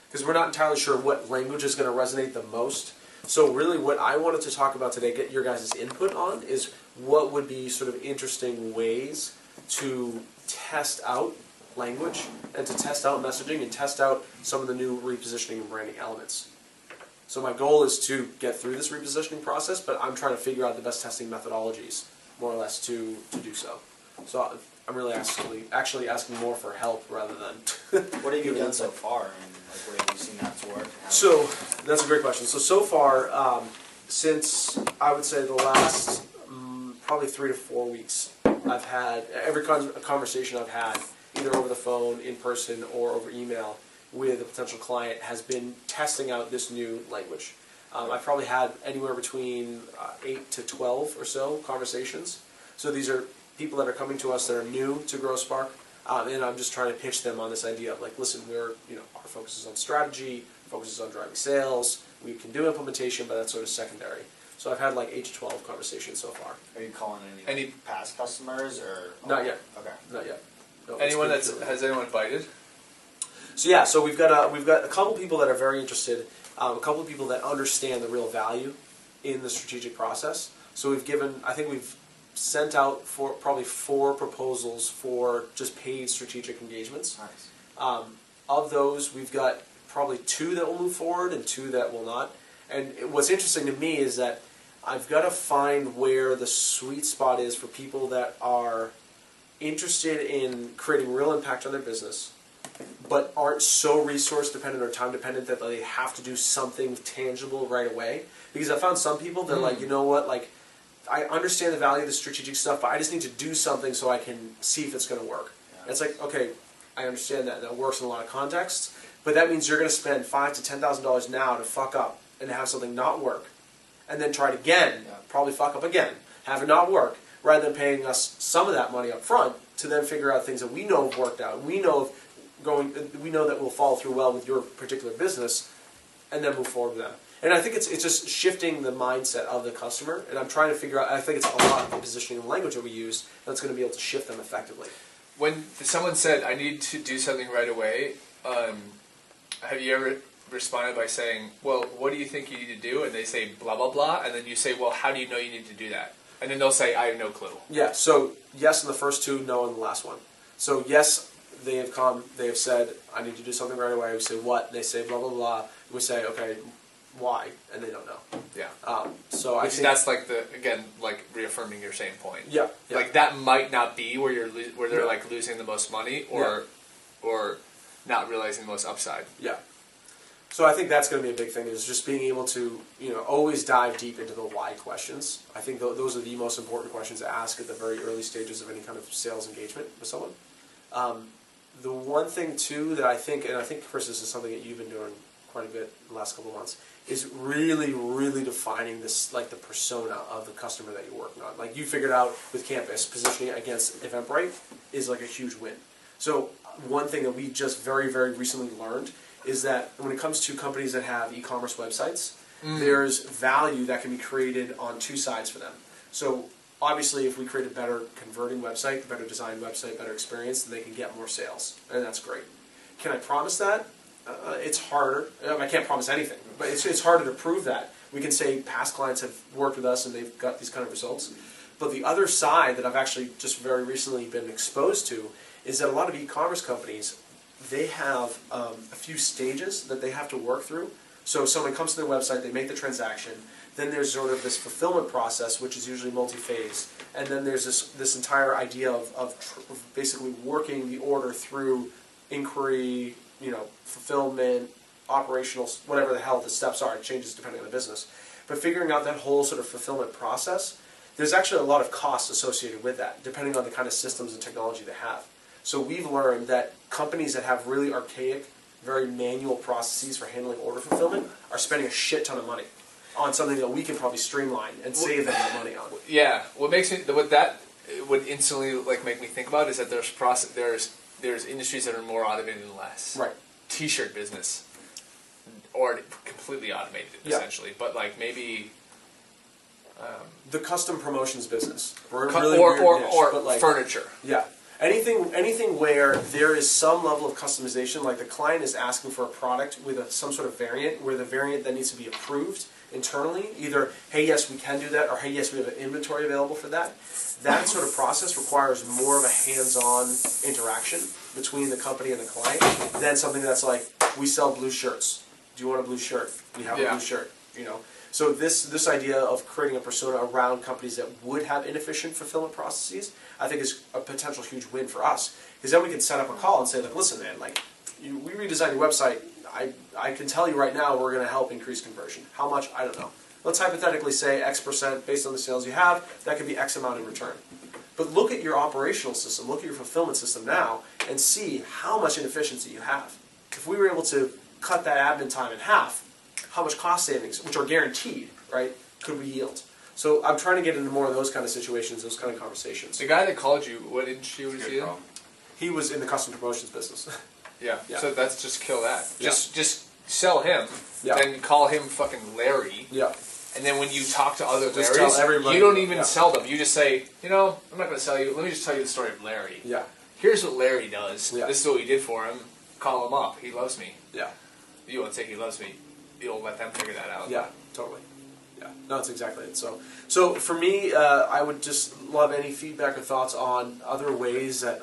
Because we're not entirely sure what language is going to resonate the most. So really what I wanted to talk about today, get your guys' input on, is what would be sort of interesting ways to test out language and to test out messaging and test out some of the new repositioning and branding elements. So my goal is to get through this repositioning process, but I'm trying to figure out the best testing methodologies, more or less, to do so. So I'm really actually asking more for help rather than... What have you done so far? What have you seen that's worked? So, that's a great question. So far, since I would say the last probably 3 to 4 weeks, I've had, every conversation I've had, either over the phone, in person, or over email, with a potential client has been testing out this new language. I've probably had anywhere between 8 to 12 or so conversations. So these are people that are coming to us that are new to Grow Spark, and I'm just trying to pitch them on this idea of like, listen, our focus is on strategy, focus is on driving sales. We can do implementation, but that's sort of secondary. So I've had like 8 to 12 conversations so far. Are you calling any past customers or? Not yet. Okay. Not yet. No, Has anyone bited? So yeah, so we've got a couple people that are very interested, a couple of people that understand the real value in the strategic process. So we've sent out probably 4 proposals for just paid strategic engagements. Nice. Of those, we've got probably 2 that will move forward and 2 that will not. And what's interesting to me is that I've got to find where the sweet spot is for people that are interested in creating real impact on their business, but aren't so resource dependent or time dependent that they have to do something tangible right away. Because I found some people that are like, you know what, like, I understand the value of the strategic stuff, but I just need to do something so I can see if it's going to work. Yeah. It's like, okay, I understand that. That works in a lot of contexts, but that means you're going to spend $5,000 to $10,000 now to fuck up and have something not work, and then try it again, probably fuck up again, have it not work, rather than paying us some of that money up front to then figure out things that we know have worked out, we know that will follow through well with your particular business, and then move forward with them. And I think it's just shifting the mindset of the customer, and I'm trying to figure out, I think it's a lot of the positioning and language that we use that's going to be able to shift them effectively. When someone said, I need to do something right away, have you ever responded by saying, well, what do you think you need to do? And they say, blah, blah, blah, and then you say, well, how do you know you need to do that? And then they'll say, I have no clue. Yeah, so yes in the first 2, no in the last one. So yes, they have said, I need to do something right away. We say, what? They say, blah, blah, blah. We say, okay, why, and they don't know. Yeah. So I think that's like reaffirming your same point. Yeah. Like that might not be where where they're like losing the most money or not realizing the most upside. Yeah. So I think that's going to be a big thing, is just being able to, always dive deep into the why questions. I think those are the most important questions to ask at the very early stages of any kind of sales engagement with someone. The one thing too that I think, and I think Chris, this is something that you've been doing quite a bit in the last couple of months, is really, really defining this, like the persona of the customer that you're working on. Like you figured out with Campus, positioning it against Eventbrite is like a huge win. So one thing that we just very, very recently learned is that when it comes to companies that have e-commerce websites, there's value that can be created on two sides for them. So obviously, if we create a better converting website, a better designed website, better experience, then they can get more sales, and that's great. Can I promise that? It's harder. I can't promise anything, but it's harder to prove that. We can say past clients have worked with us and they've got these kind of results. But the other side that I've actually just very recently been exposed to is that a lot of e-commerce companies, they have a few stages that they have to work through. So someone comes to their website, they make the transaction, then there's sort of this fulfillment process, which is usually multi-phase, and then there's this entire idea of basically working the order through inquiry, fulfillment, operational, whatever the hell the steps are. It changes depending on the business. But figuring out that whole sort of fulfillment process, there's actually a lot of costs associated with that, depending on the kind of systems and technology they have. So we've learned that companies that have really archaic, very manual processes for handling order fulfillment are spending a shit ton of money on something that we can probably streamline and save them that money on. Yeah, what would instantly make me think about is that there's industries that are more automated than less. Right. T-shirt business, or completely automated essentially, but maybe the custom promotions business, or furniture. Yeah. Anything where there is some level of customization, like the client is asking for a product with some sort of variant, where the variant then needs to be approved internally, either, hey, yes, we can do that, or hey, yes, we have an inventory available for that. That sort of process requires more of a hands-on interaction between the company and the client than something that's like, we sell blue shirts. Do you want a blue shirt? We have a blue shirt, So this idea of creating a persona around companies that would have inefficient fulfillment processes, I think is a potential huge win for us. Because then we can set up a call and say, listen, man, we redesigned your website. I can tell you right now we're going to help increase conversion. How much? I don't know. Let's hypothetically say X% based on the sales you have. That could be X amount in return. But look at your operational system, look at your fulfillment system now, and see how much inefficiency you have. If we were able to cut that admin time in half, how much cost savings, which are guaranteed, right, could we yield? So I'm trying to get into more of those kind of situations, those kind of conversations. The guy that called you, what industry was he in? He was in the custom promotions business. Yeah. So that's just kill that. Yeah. Just sell him. Yeah. Then call him fucking Larry. Yeah. And then when you talk to other Just Larrys, tell everybody. you don't even sell them. You just say, I'm not going to sell you. Let me just tell you the story of Larry. Yeah. Here's what Larry does. Yeah. This is what we did for him. Call him up. He loves me. Yeah. You won't say he loves me. You'll let them figure that out. Yeah, totally. Yeah, no, that's exactly it. So for me, I would just love any feedback or thoughts on other ways that,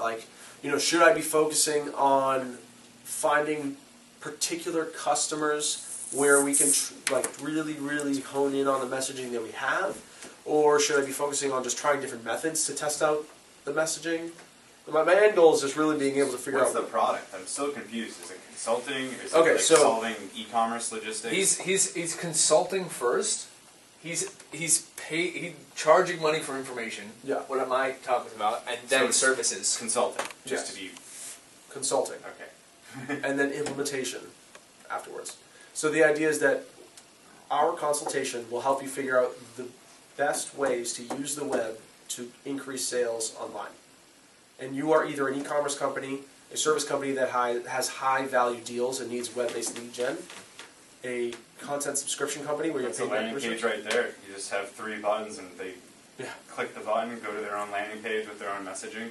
should I be focusing on finding particular customers where we can really, really hone in on the messaging that we have, or should I be focusing on just trying different methods to test out the messaging? My end goal is just really being able to figure out... What's the product? I'm so confused. Is it consulting? Is it solving e-commerce logistics? He's consulting first. He's charging money for information. Yeah. What am I talking about? And then services. Consulting. Just to be... Consulting. Okay. And then implementation afterwards. So the idea is that our consultation will help you figure out the best ways to use the web to increase sales online. And you are either an e-commerce company, a service company that has high-value deals and needs web-based lead gen, a content subscription company where you're paying... That's a landing page right there. You just have 3 buttons and they click the button, go to their own landing page with their own messaging.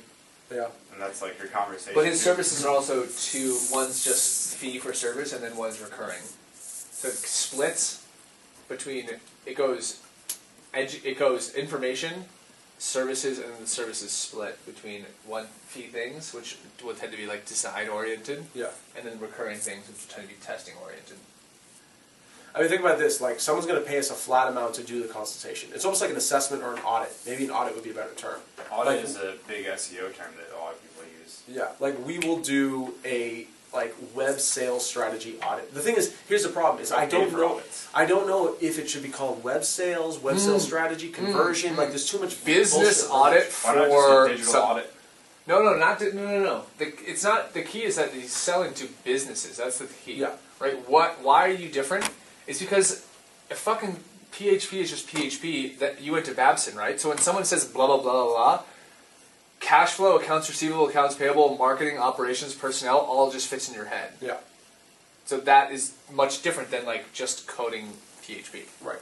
Yeah. And that's like your conversation. But his services are also two. One's just fee for service, and then one's recurring. So it splits between it goes information, services, and then the services split between one fee things, which will tend to be design oriented, yeah, and then recurring things, which tend to be testing oriented. I mean, think about this, like, someone's going to pay us a flat amount to do the consultation. It's almost like an assessment or an audit. Maybe an audit would be a better term. Audit is a big SEO term that a lot of people use. Yeah, like, we will do a, like, web sales strategy audit. The thing is, here's the problem, is I don't know if it should be called web sales strategy, conversion, like, there's too much business audit Why not just for a digital audit? No. It's not. The key is that he's selling to businesses. That's the key. Yeah. Right. Why are you different? It's because if fucking PHP is just PHP, that you went to Babson, right? So when someone says blah blah blah blah blah, cash flow, accounts receivable, accounts payable, marketing, operations, personnel, all just fits in your head. Yeah. So that is much different than like just coding PHP. Right.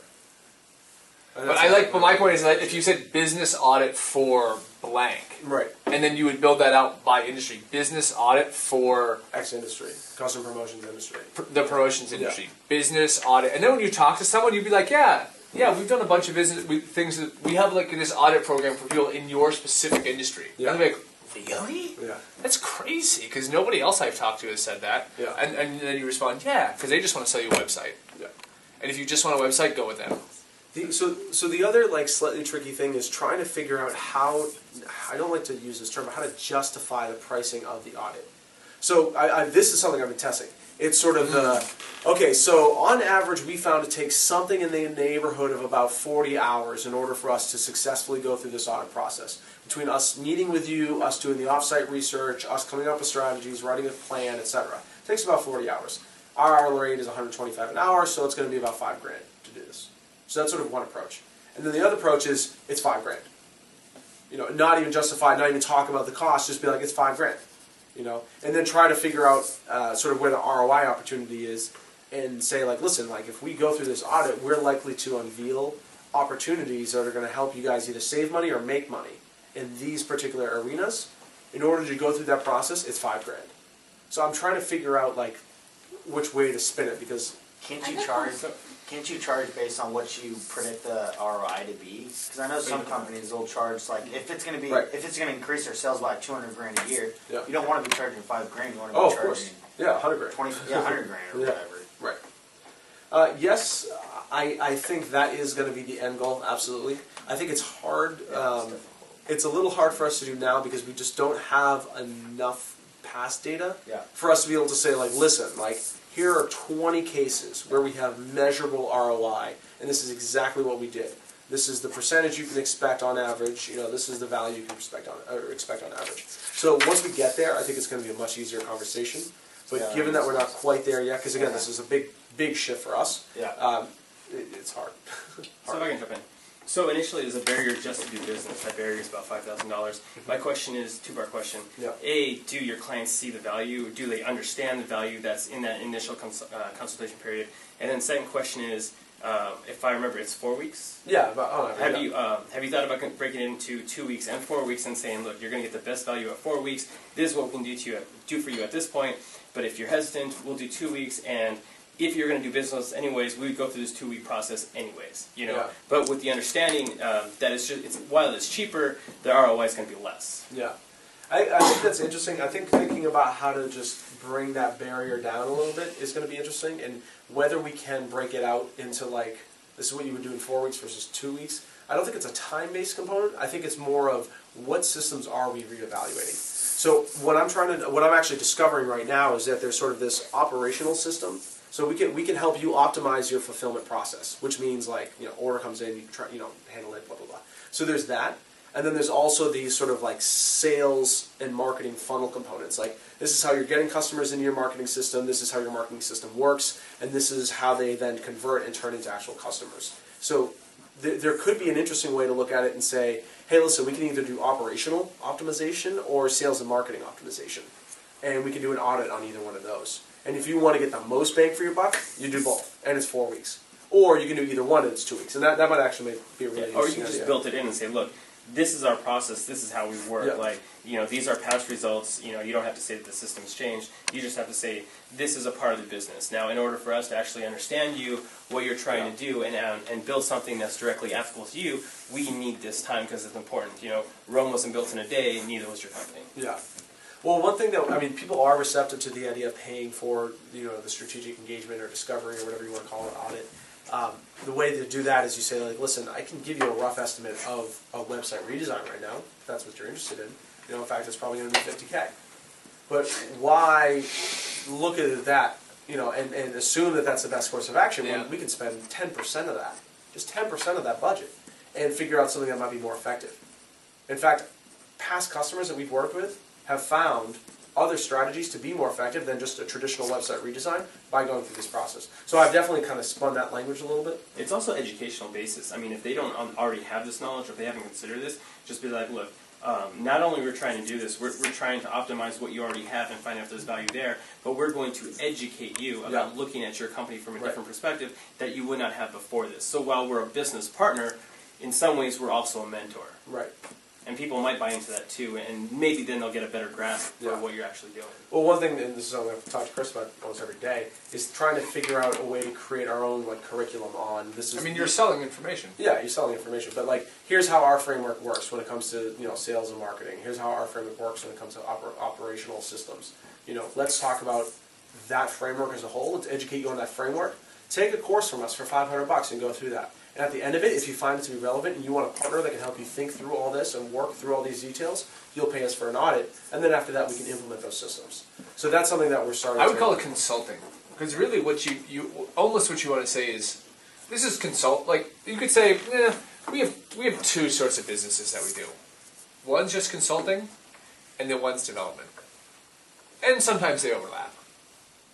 But my point is that if you said business audit for blank, right, and then you would build that out by industry, business audit for X industry, custom promotions industry, the promotions industry, business audit, and then when you talk to someone, you'd be like, yeah, we've done a bunch of things that we have like this audit program for people in your specific industry. Yeah. And they're like, really? Yeah. That's crazy because nobody else I've talked to has said that. Yeah. And then you respond, yeah, because they just want to sell you a website. Yeah. And if you just want a website, go with them. So the other like slightly tricky thing is trying to figure out how, I don't like to use this term, but how to justify the pricing of the audit. So this is something I've been testing. It's sort of okay, so on average we found it takes something in the neighborhood of about 40 hours in order for us to successfully go through this audit process. Between us meeting with you, us doing the off-site research, us coming up with strategies, writing a plan, etc. It takes about 40 hours. Our hourly rate is $125 an hour, so it's going to be about $5 grand to do this. So that's sort of one approach. And then the other approach is, it's $5 grand. You know, not even justify, not even talk about the cost, just be like, it's $5 grand. You know, and then try to figure out sort of where the ROI opportunity is and say like, listen, like if we go through this audit, we're likely to unveil opportunities that are going to help you guys either save money or make money in these particular arenas. In order to go through that process, it's $5 grand. So I'm trying to figure out like which way to spin it because Can't you charge based on what you predict the ROI to be? Because I know some companies will charge like if it's going to be if it's going to increase their sales by 200 grand a year, you don't want to be charging $5 grand. You want to be charging 100 grand, 100 grand or whatever. Right. Yes, I think that is going to be the end goal. Absolutely. I think it's hard. It's a little hard for us to do now because we just don't have enough past data for us to be able to say like, listen, like. Here are 20 cases where we have measurable ROI, and this is exactly what we did. This is the percentage you can expect on average. You know, this is the value you can expect on average. So once we get there, I think it's going to be a much easier conversation. But given that we're not quite there yet, because again, this is a big shift for us. It's hard. So if I can jump in. So initially, there's a barrier just to do business. That barrier is about $5,000. My question is two-part question. A, do your clients see the value? Do they understand the value that's in that initial consultation period? And then second question is, if I remember, it's 4 weeks. Yeah. Have you thought about breaking it into 2 weeks and 4 weeks and saying, look, you're going to get the best value at 4 weeks. This is what we can do for you at this point. But if you're hesitant, we'll do 2 weeks and. If you're going to do business anyways, we would go through this 2-week process anyways, you know. But with the understanding that while it's cheaper, the ROI is going to be less. Yeah, I think that's interesting. I think thinking about how to just bring that barrier down a little bit is going to be interesting, and whether we can break it out into like this is what you would do in 4 weeks versus 2 weeks. I don't think it's a time-based component. I think it's more of what systems are we reevaluating. So what I'm actually discovering right now is that there's sort of this operational system. So we can help you optimize your fulfillment process, which means like, you know, order comes in, you handle it, blah, blah, blah. So there's that. And then there's also these sort of like sales and marketing funnel components. Like this is how you're getting customers into your marketing system, this is how your marketing system works, and this is how they then convert and turn into actual customers. So there could be an interesting way to look at it and say, hey, listen, we can either do operational optimization or sales and marketing optimization. And we can do an audit on either one of those. And if you want to get the most bang for your buck, you do both, and it's 4 weeks. Or you can do either one, and it's 2 weeks. And that might actually be a really interesting Or you can just idea. build it in and say, look, this is our process, this is how we work. Like, you know, these are past results. You know, you don't have to say that the system's changed. You just have to say, this is a part of the business. Now, in order for us to actually understand you, what you're trying to do, and build something that's directly applicable to you, we need this time because it's important. You know, Rome wasn't built in a day, neither was your company. Yeah. Well, one thing that, I mean, people are receptive to the idea of paying for, the strategic engagement or discovery or whatever you want to call it, audit. The way to do that is you say, like, listen, I can give you a rough estimate of a website redesign right now, if that's what you're interested in. In fact, it's probably going to be $50K. But why look at that, and assume that that's the best course of action when we can spend 10% of that, just 10% of that budget, and figure out something that might be more effective. In fact, past customers that we've worked with have found other strategies to be more effective than just a traditional website redesign by going through this process. So I've definitely kind of spun that language a little bit. It's also educational basis. I mean, if they don't already have this knowledge, or if they haven't considered this, just be like, look, not only we're trying to do this, we're trying to optimize what you already have and find out if there's value there, but we're going to educate you about looking at your company from a different perspective that you would not have before this. So while we're a business partner, in some ways we're also a mentor. Right. And people might buy into that too, and maybe then they'll get a better grasp for what you're actually doing. Well, one thing, and this is something I've talked to Chris about almost every day, is trying to figure out a way to create our own curriculum on this. You're selling information. Yeah, you're selling information, but here's how our framework works when it comes to sales and marketing. Here's how our framework works when it comes to operational systems. Let's talk about that framework as a whole. Let's educate you on that framework. Take a course from us for $500 and go through that. And at the end of it, if you find it to be relevant and you want a partner that can help you think through all this and work through all these details, you'll pay us for an audit, and then after that we can implement those systems. So that's something that we're starting to... I would call it consulting, because really what you almost what you want to say is, this is consult, you could say, we have two sorts of businesses that we do. One's just consulting, and then one's development. And sometimes they overlap.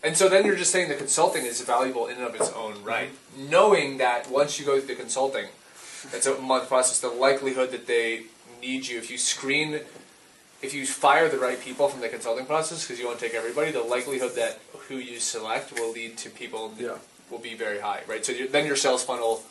And so then you're just saying the consulting is valuable in and of its own right. Knowing that once you go through the consulting, it's a month process, the likelihood that they need you, if you fire the right people from the consulting process, because you want to take everybody, the likelihood that who you select will lead to people will be very high, right? So then your sales funnel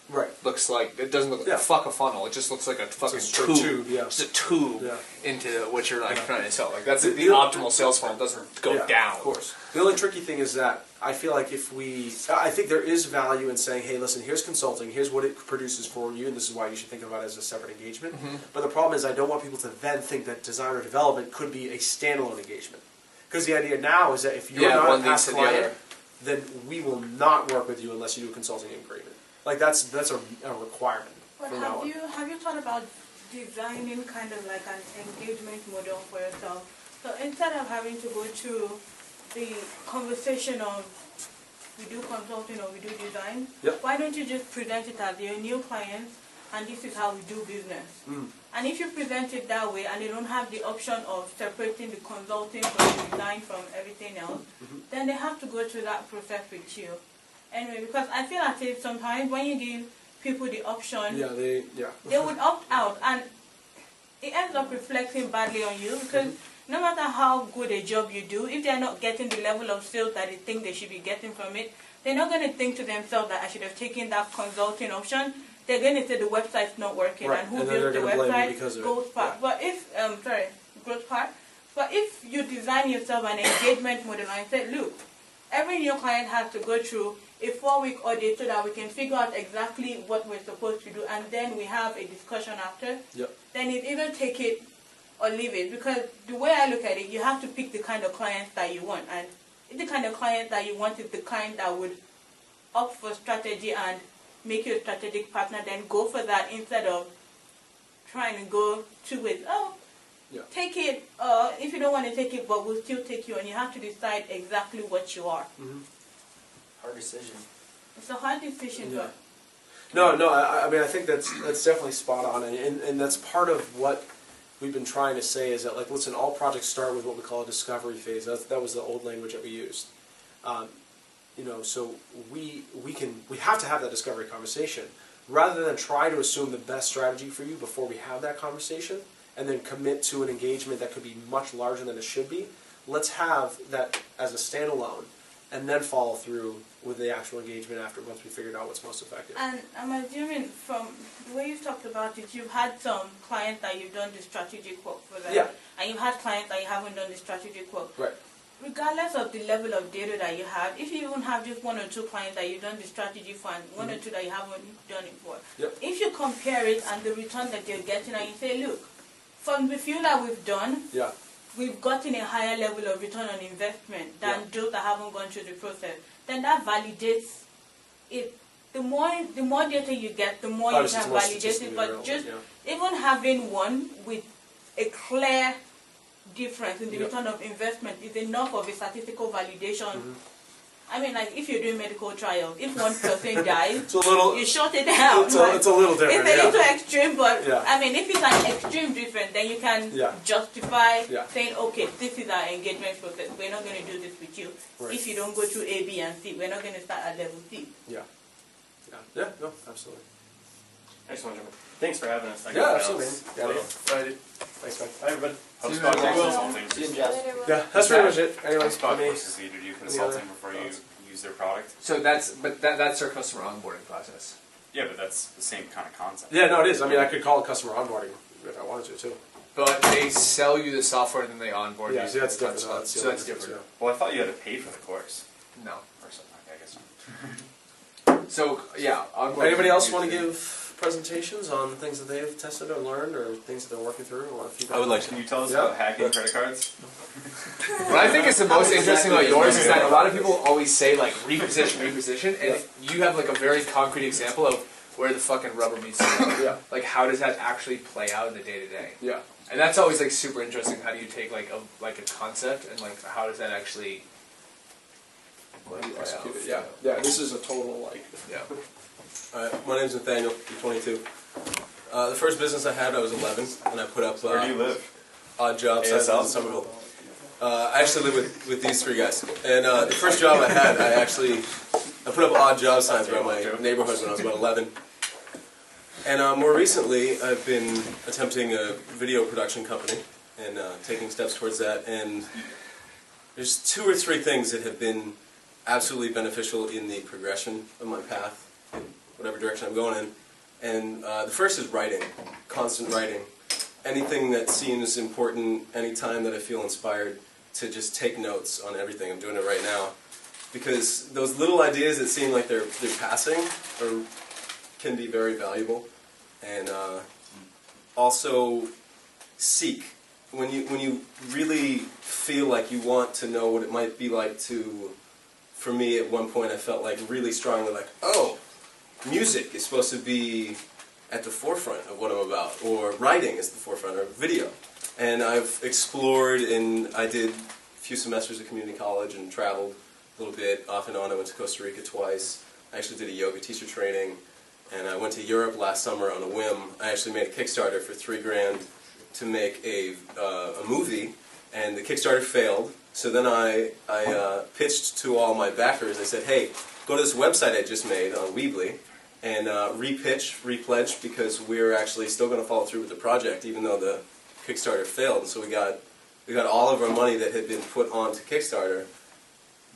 looks like, it doesn't look like a funnel, it just looks like a fucking tube. Just a tube into what you're trying to sell. That's the optimal sales funnel, doesn't go down. Of course. The only tricky thing is that I feel like I think there is value in saying, hey, listen, here's consulting, here's what it produces for you, and this is why you should think about it as a separate engagement. But the problem is I don't want people to then think that design or development could be a standalone engagement. Because the idea now is that if you're not a past client, then we will not work with you unless you do a consulting agreement. That's a requirement. But have you thought about designing kind of like an engagement model for yourself? So instead of having to go to the conversation of we do consulting or we do design, why don't you just present it as your new clients and this is how we do business? And if you present it that way and they don't have the option of separating the consulting from the design from everything else, then they have to go through that process with you. Anyway, because I feel as if sometimes when you give people the option, they would opt out, and it ends up reflecting badly on you, because no matter how good a job you do, if they're not getting the level of sales that they think they should be getting from it, they're not going to think to themselves that I should have taken that consulting option. They're going to say the website's not working, and who built the website goes part. But if, growth part. But if you design yourself an engagement model and say, look, every new client has to go through a 4-week audit so that we can figure out exactly what we're supposed to do, and then we have a discussion after, then it's either take it or leave it. Because the way I look at it, you have to pick the kind of clients that you want. And if the kind of client that you want is the kind that would opt for strategy and make you a strategic partner, then go for that instead of trying to go 2 ways. Take it, if you don't want to take it, but we'll still take you, and you have to decide exactly what you are. Hard decision. It's a hard decision, but... No, I mean, I think that's definitely spot on, and that's part of what we've been trying to say is that, listen, all projects start with what we call a discovery phase. That was the old language that we used. So we have to have that discovery conversation rather than try to assume the best strategy for you before we have that conversation and then commit to an engagement that could be much larger than it should be. Let's have that as a standalone and then follow through with the actual engagement once we figured out what's most effective. And I'm assuming from the way you've talked about it, you've had some clients that you've done the strategic work for them. And you've had clients that you haven't done the strategic work. Right. Regardless of the level of data that you have, if you even have just 1 or 2 clients that you've done the strategy for and 1 or 2 that you haven't done it for, if you compare it and the return that you're getting and you say, look, from the few that we've done, we've gotten a higher level of return on investment than those that haven't gone through the process, then that validates it. The more data you get, the more you can validate it. But just even having one with a clear difference in the return of investment is enough of a statistical validation. I mean, like if you're doing medical trials, if one person dies, you shut it down. It's a little different. It's a little extreme, but I mean, if it's an extreme difference, then you can justify saying, okay, this is our engagement process. We're not going to do this with you. If you don't go through A, B, and C, we're not going to start at level C. Yeah, no, absolutely. I just want to jump in. Thanks for having us. Absolutely. Thanks, man. Bye, everybody. HubSpot consulting. See you, Jeff. Yeah, that's pretty much it. Anyway, HubSpot forces you to do consulting before you use their product. So that's our customer onboarding process. Yeah, but that's the same kind of concept. Yeah, no, it is. I mean, I could call it customer onboarding if I wanted to, too. But they sell you the software and then they onboard you. See, that's different. So that's different. Well, I thought you had to pay for the course. No. Or something. Okay, I guess not. So, yeah. Anybody else want to give presentations on things that they've tested or learned or things that they're working through or want feedback? I would like to. Can you tell us about hacking credit cards? What I think is the most interesting about yours is that a lot of people always say like reposition, and you have like a very concrete example of where the fucking rubber meets the road. Like how does that actually play out in the day to day? Yeah. And that's always like super interesting. How do you take like a concept and like how does that actually execute it? Yeah. This is a total like. My name's Nathaniel. I'm 22. The first business I had, I was 11, and I put up. Where do you live? Odd job sites in Somerville. I actually live with these three guys. And the first job I had, I put up odd job signs around my neighborhood when I was about 11. And more recently, I've been attempting a video production company and taking steps towards that. And there's 2 or 3 things that have been absolutely beneficial in the progression of my path, in whatever direction I'm going in. And the first is writing, constant writing. Anything that seems important, any time that I feel inspired to just take notes on everything. I'm doing it right now. Because those little ideas that seem like they're passing can be very valuable. And also seek. When you really feel like you want to know what it might be like to, for me at one point I felt like really strongly like, oh, music is supposed to be at the forefront of what I'm about, or writing is the forefront, or video. And I've explored, and I did a few semesters at community college and traveled a little bit off and on. I went to Costa Rica twice. I actually did a yoga teacher training, and I went to Europe last summer on a whim. I actually made a Kickstarter for $3,000 to make a movie, and the Kickstarter failed. So then I pitched to all my backers. I said, hey, go to this website I just made on Weebly, and repledge, because we're actually still going to follow through with the project, even though the Kickstarter failed. So we got all of our money that had been put onto Kickstarter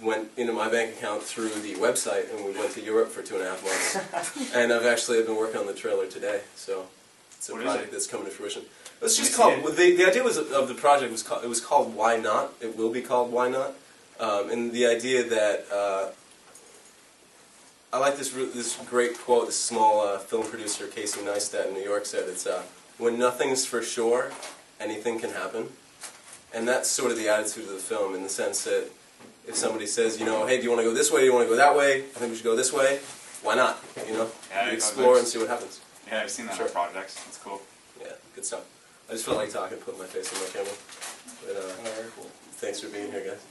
went into my bank account through the website, and we went to Europe for 2.5 months. And I've been working on the trailer today, so it's a project that's coming to fruition. It's just called, the idea of the project was called Why Not? It will be called Why Not? And the idea that I like this great quote this small film producer, Casey Neistat in New York, said. It's, when nothing's for sure, anything can happen. And that's sort of the attitude of the film, in the sense that if somebody says, you know, hey, do you want to go this way, do you want to go that way, I think we should go this way, why not? You know, explore and see what happens. Yeah, I've seen that on projects. It's cool. Yeah, good stuff. I just felt like talking, putting my face on my camera. But, very cool. Thanks for being here, guys.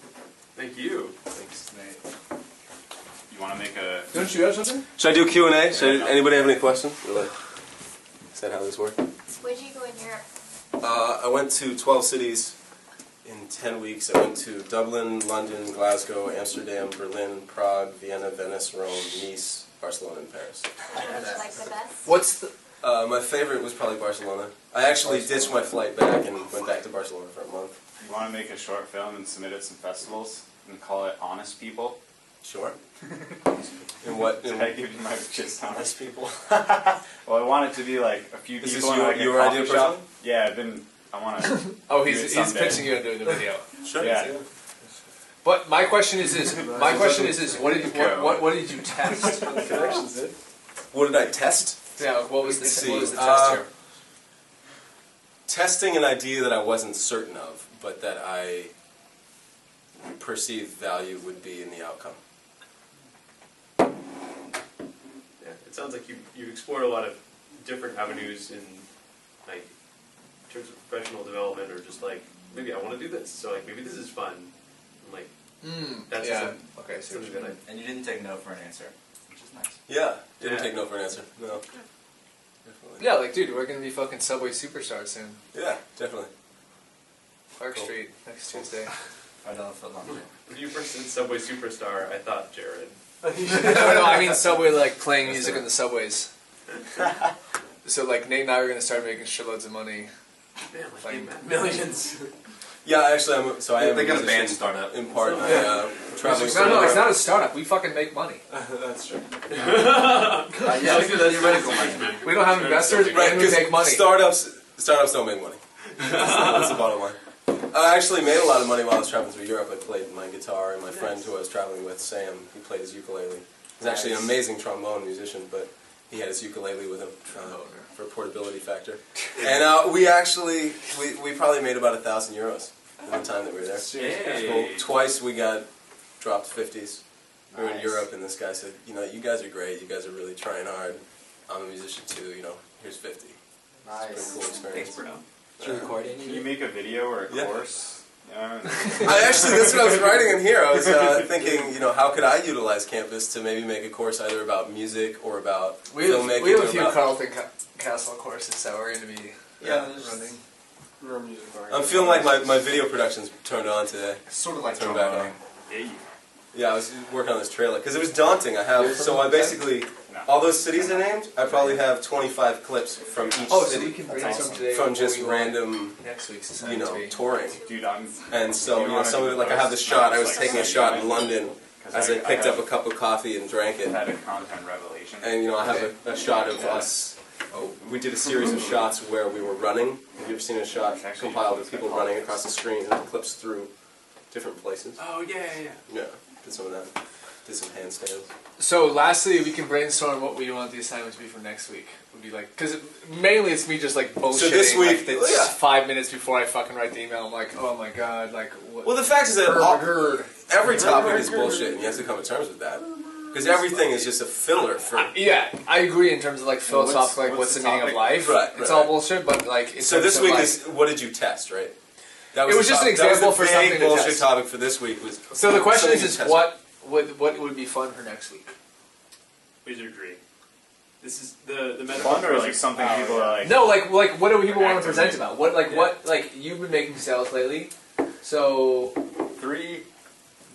Thank you. Thanks, Nate. You want to make a... Don't you have something? Should I do Q&A? Should anybody have any questions? Really? Is that how this works? Where'd you go in Europe? I went to 12 cities in 10 weeks. I went to Dublin, London, Glasgow, Amsterdam, Berlin, Prague, Vienna, Venice, Rome, Nice, Barcelona, and Paris. Which you like the best? What's the... my favorite was probably Barcelona. I actually ditched my flight back and went back to Barcelona for a month. You want to make a short film and submit it to some festivals and call it Honest People? Sure. And what? Did I give you my just Honest People? Well, I want it to be like a few people. Is this in like your a idea coffee shop. person? Yeah, I want to. Oh, he's pitching you on doing the video. Sure. Yeah. But my question is this. My question is this. What did you test? Connections, What did I test? Yeah. What was the test here? testing an idea that I wasn't certain of, but that I perceived value would be in the outcome. Yeah, it sounds like you've explored a lot of different avenues in like in terms of professional development, or just like maybe I want to do this, so like maybe this is fun. And, like that's okay. So good. And you didn't take no for an answer, which is nice. Yeah, didn't take no for an answer. No. Definitely. Yeah, like, dude, we're gonna be fucking Subway superstars soon. Yeah, definitely. Park Street next Tuesday. $5 for lunch. When you first said Subway Superstar, I thought Jared. No, I mean Subway, like playing music in the subways. So like Nate and I were gonna start making shitloads of money. Man, Playing Millions. Yeah, actually, I am They got a band musician startup. in part. Traveling. No, it's not a startup. We fucking make money. That's true. Yeah, that's theoretical money. We don't have investors, Right, and we make money. Startups don't make money. That's the bottom line. I actually made a lot of money while I was traveling through Europe. I played my guitar, and my friend who I was traveling with, Sam, he played his ukulele. He's actually an amazing trombone musician, but he had his ukulele with him for portability factor. And we probably made about €1,000 in the time that we were there. So twice we got dropped 50s. We were in Europe, and this guy said, you guys are great. You guys are really trying hard. I'm a musician too. Here's 50. Nice. It's a pretty cool experience. Thanks, bro. Did you record it? Can you make a video or a course? That's what I was writing in here. I was thinking, how could I utilize campus to maybe make a course either about music or about filmmaking? We have a few Carlton Castle courses that we're going to be running. I'm feeling like my video production's turned on today. Sort of like Turned back on. Yeah. Yeah, I was working on this trailer because it was daunting. I basically all those cities I named. I probably have 25 clips from each so city. we can brainstorm today from just random, next week's touring. Dude, And so, some of it, like I have this shot. I was taking a shot in London as I picked up a cup of coffee and drank it. I had a content revelation. And I have a shot of us. We did a series of shots where we were running. Have you ever seen a shot compiled of people running across the screen and it clips through different places? Oh, yeah. Yeah, did some of that. Did some handstands. So lastly, we can brainstorm what we want the assignment to be for next week. Would be like, because mainly it's me just like bullshitting. So this week, like, 5 minutes before I fucking write the email, I'm like, oh my god, like. What? Well, the fact is that every topic is bullshit, and you have to come to terms with that. Because everything is just a filler for. Yeah, I agree in terms of like philosophical, like what's the meaning of life? Right. It's all bullshit, but like. So this week is what did you test, right? It was just an example for something to test. The bullshit topic for this week was. So the question is what would be fun for next week? Wizardry. This is the metaphor. Fun or like something people are like. No, like what do people want to present about? What you've been making sales lately, so 3.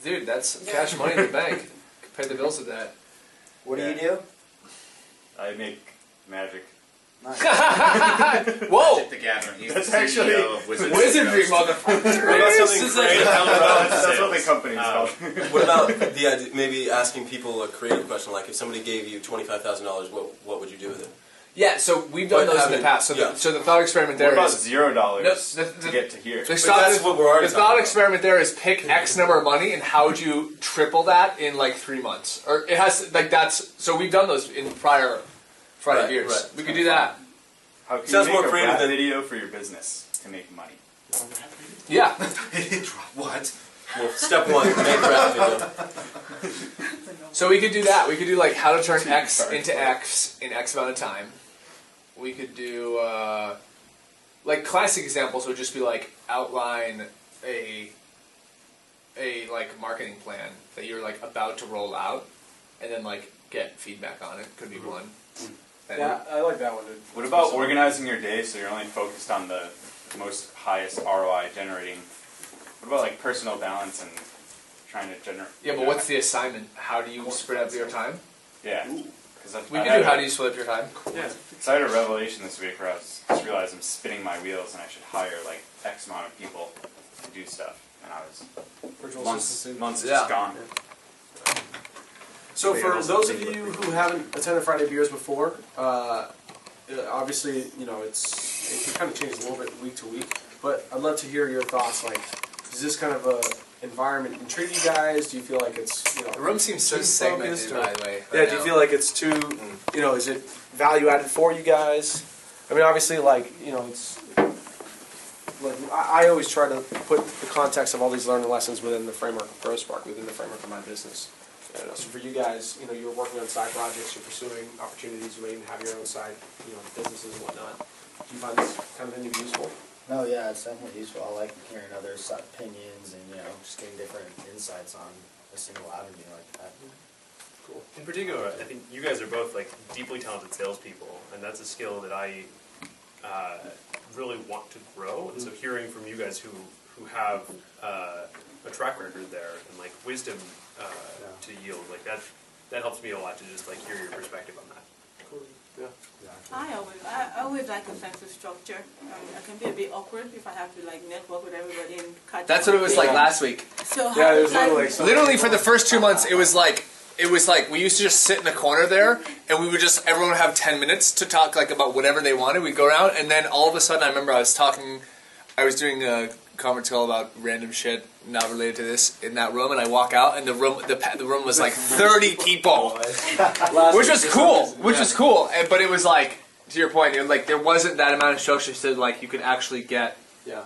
Dude, that's cash money in the bank. Pay the bills with that. What do you do? I make magic. Nice. Whoa! Magic the Gathering. He's That's the actually CEO of wizardry, motherfucker. That's what the company's called. What about the idea, maybe asking people a creative question, like if somebody gave you $25,000, what would you do with it? Yeah, so we've done those in the past. So the thought experiment there what is... about $0 to get to here? But that's what we're already The thought experiment there is pick X number of money and how would you triple that in like 3 months? Or it has, like that's... So we've done those in prior Friday years. Right. We could do that. How can Sounds you more make creative a rap than video for your business to make money? Yeah. What? Well, step 1, make rap video. So we could do that. We could do like how to turn X into X in X amount of time. We could do like classic examples would just be like outline a like marketing plan that you're like about to roll out, and then like get feedback on it. Could be one. Yeah, I like that one. Dude. What about organizing your day so you're only focused on the most highest ROI generating? What about like personal balance and trying to generate? Yeah, but what's the assignment? How do you spread up your time? Yeah. We can do how do you split up your time? Yeah. So I had a revelation this week where I just realized I'm spinning my wheels and I should hire like X amount of people to do stuff. And I was months just gone. So for those of you who haven't attended Friday Beers before, obviously, it can kind of change a little bit week to week, but I'd love to hear your thoughts. Like, does this kind of environment intrigue you guys? Do you feel like it's, The room seems so segmented, by the way. do you feel like it's too, is it value added for you guys? I mean, obviously, like, it's like I always try to put the context of all these learning lessons within the framework of GrowSpark, within the framework of my business. So for you guys, you're working on side projects, you're pursuing opportunities, you may even have your own side, businesses and whatnot. Do you find this kind of thing to be useful? No, yeah, it's definitely useful. I like hearing others' opinions and just getting different insights on a single avenue like that. Cool. In particular, I think you guys are both like deeply talented salespeople, and that's a skill that I really want to grow. And so hearing from you guys who have a track record there and like wisdom to yield, like that helps me a lot to just like hear your perspective on that. Cool. Yeah. I always like a sense of structure. I can be a bit awkward if I have to like network with everybody and cut. That's what it was like last week. So literally for the first 2 months, it was like we used to just sit in the corner there, and we would just everyone would have 10 minutes to talk like about whatever they wanted. We'd go around, and then all of a sudden, I remember I was doing a conference call about random shit not related to this in that room, and I walk out, and the room was like 30 people, which was cool. But it was like, to your point, it was like there wasn't that amount of structure so like you could actually get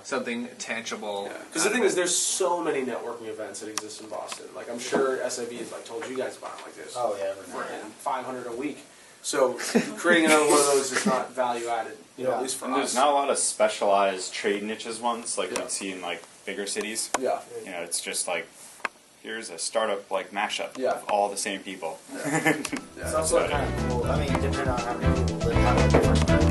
something tangible. Because the thing is, there's so many networking events that exist in Boston. Like I'm sure SIB has like told you guys about it like this. Oh yeah, for 500 a week. So creating another one of those is not value added, at least for us. There's not a lot of specialized trade niches ones like you'd see in like bigger cities. Yeah. It's just like here's a startup like mashup of all the same people. It's also kind of cool. I mean, depending on how many people live, how many different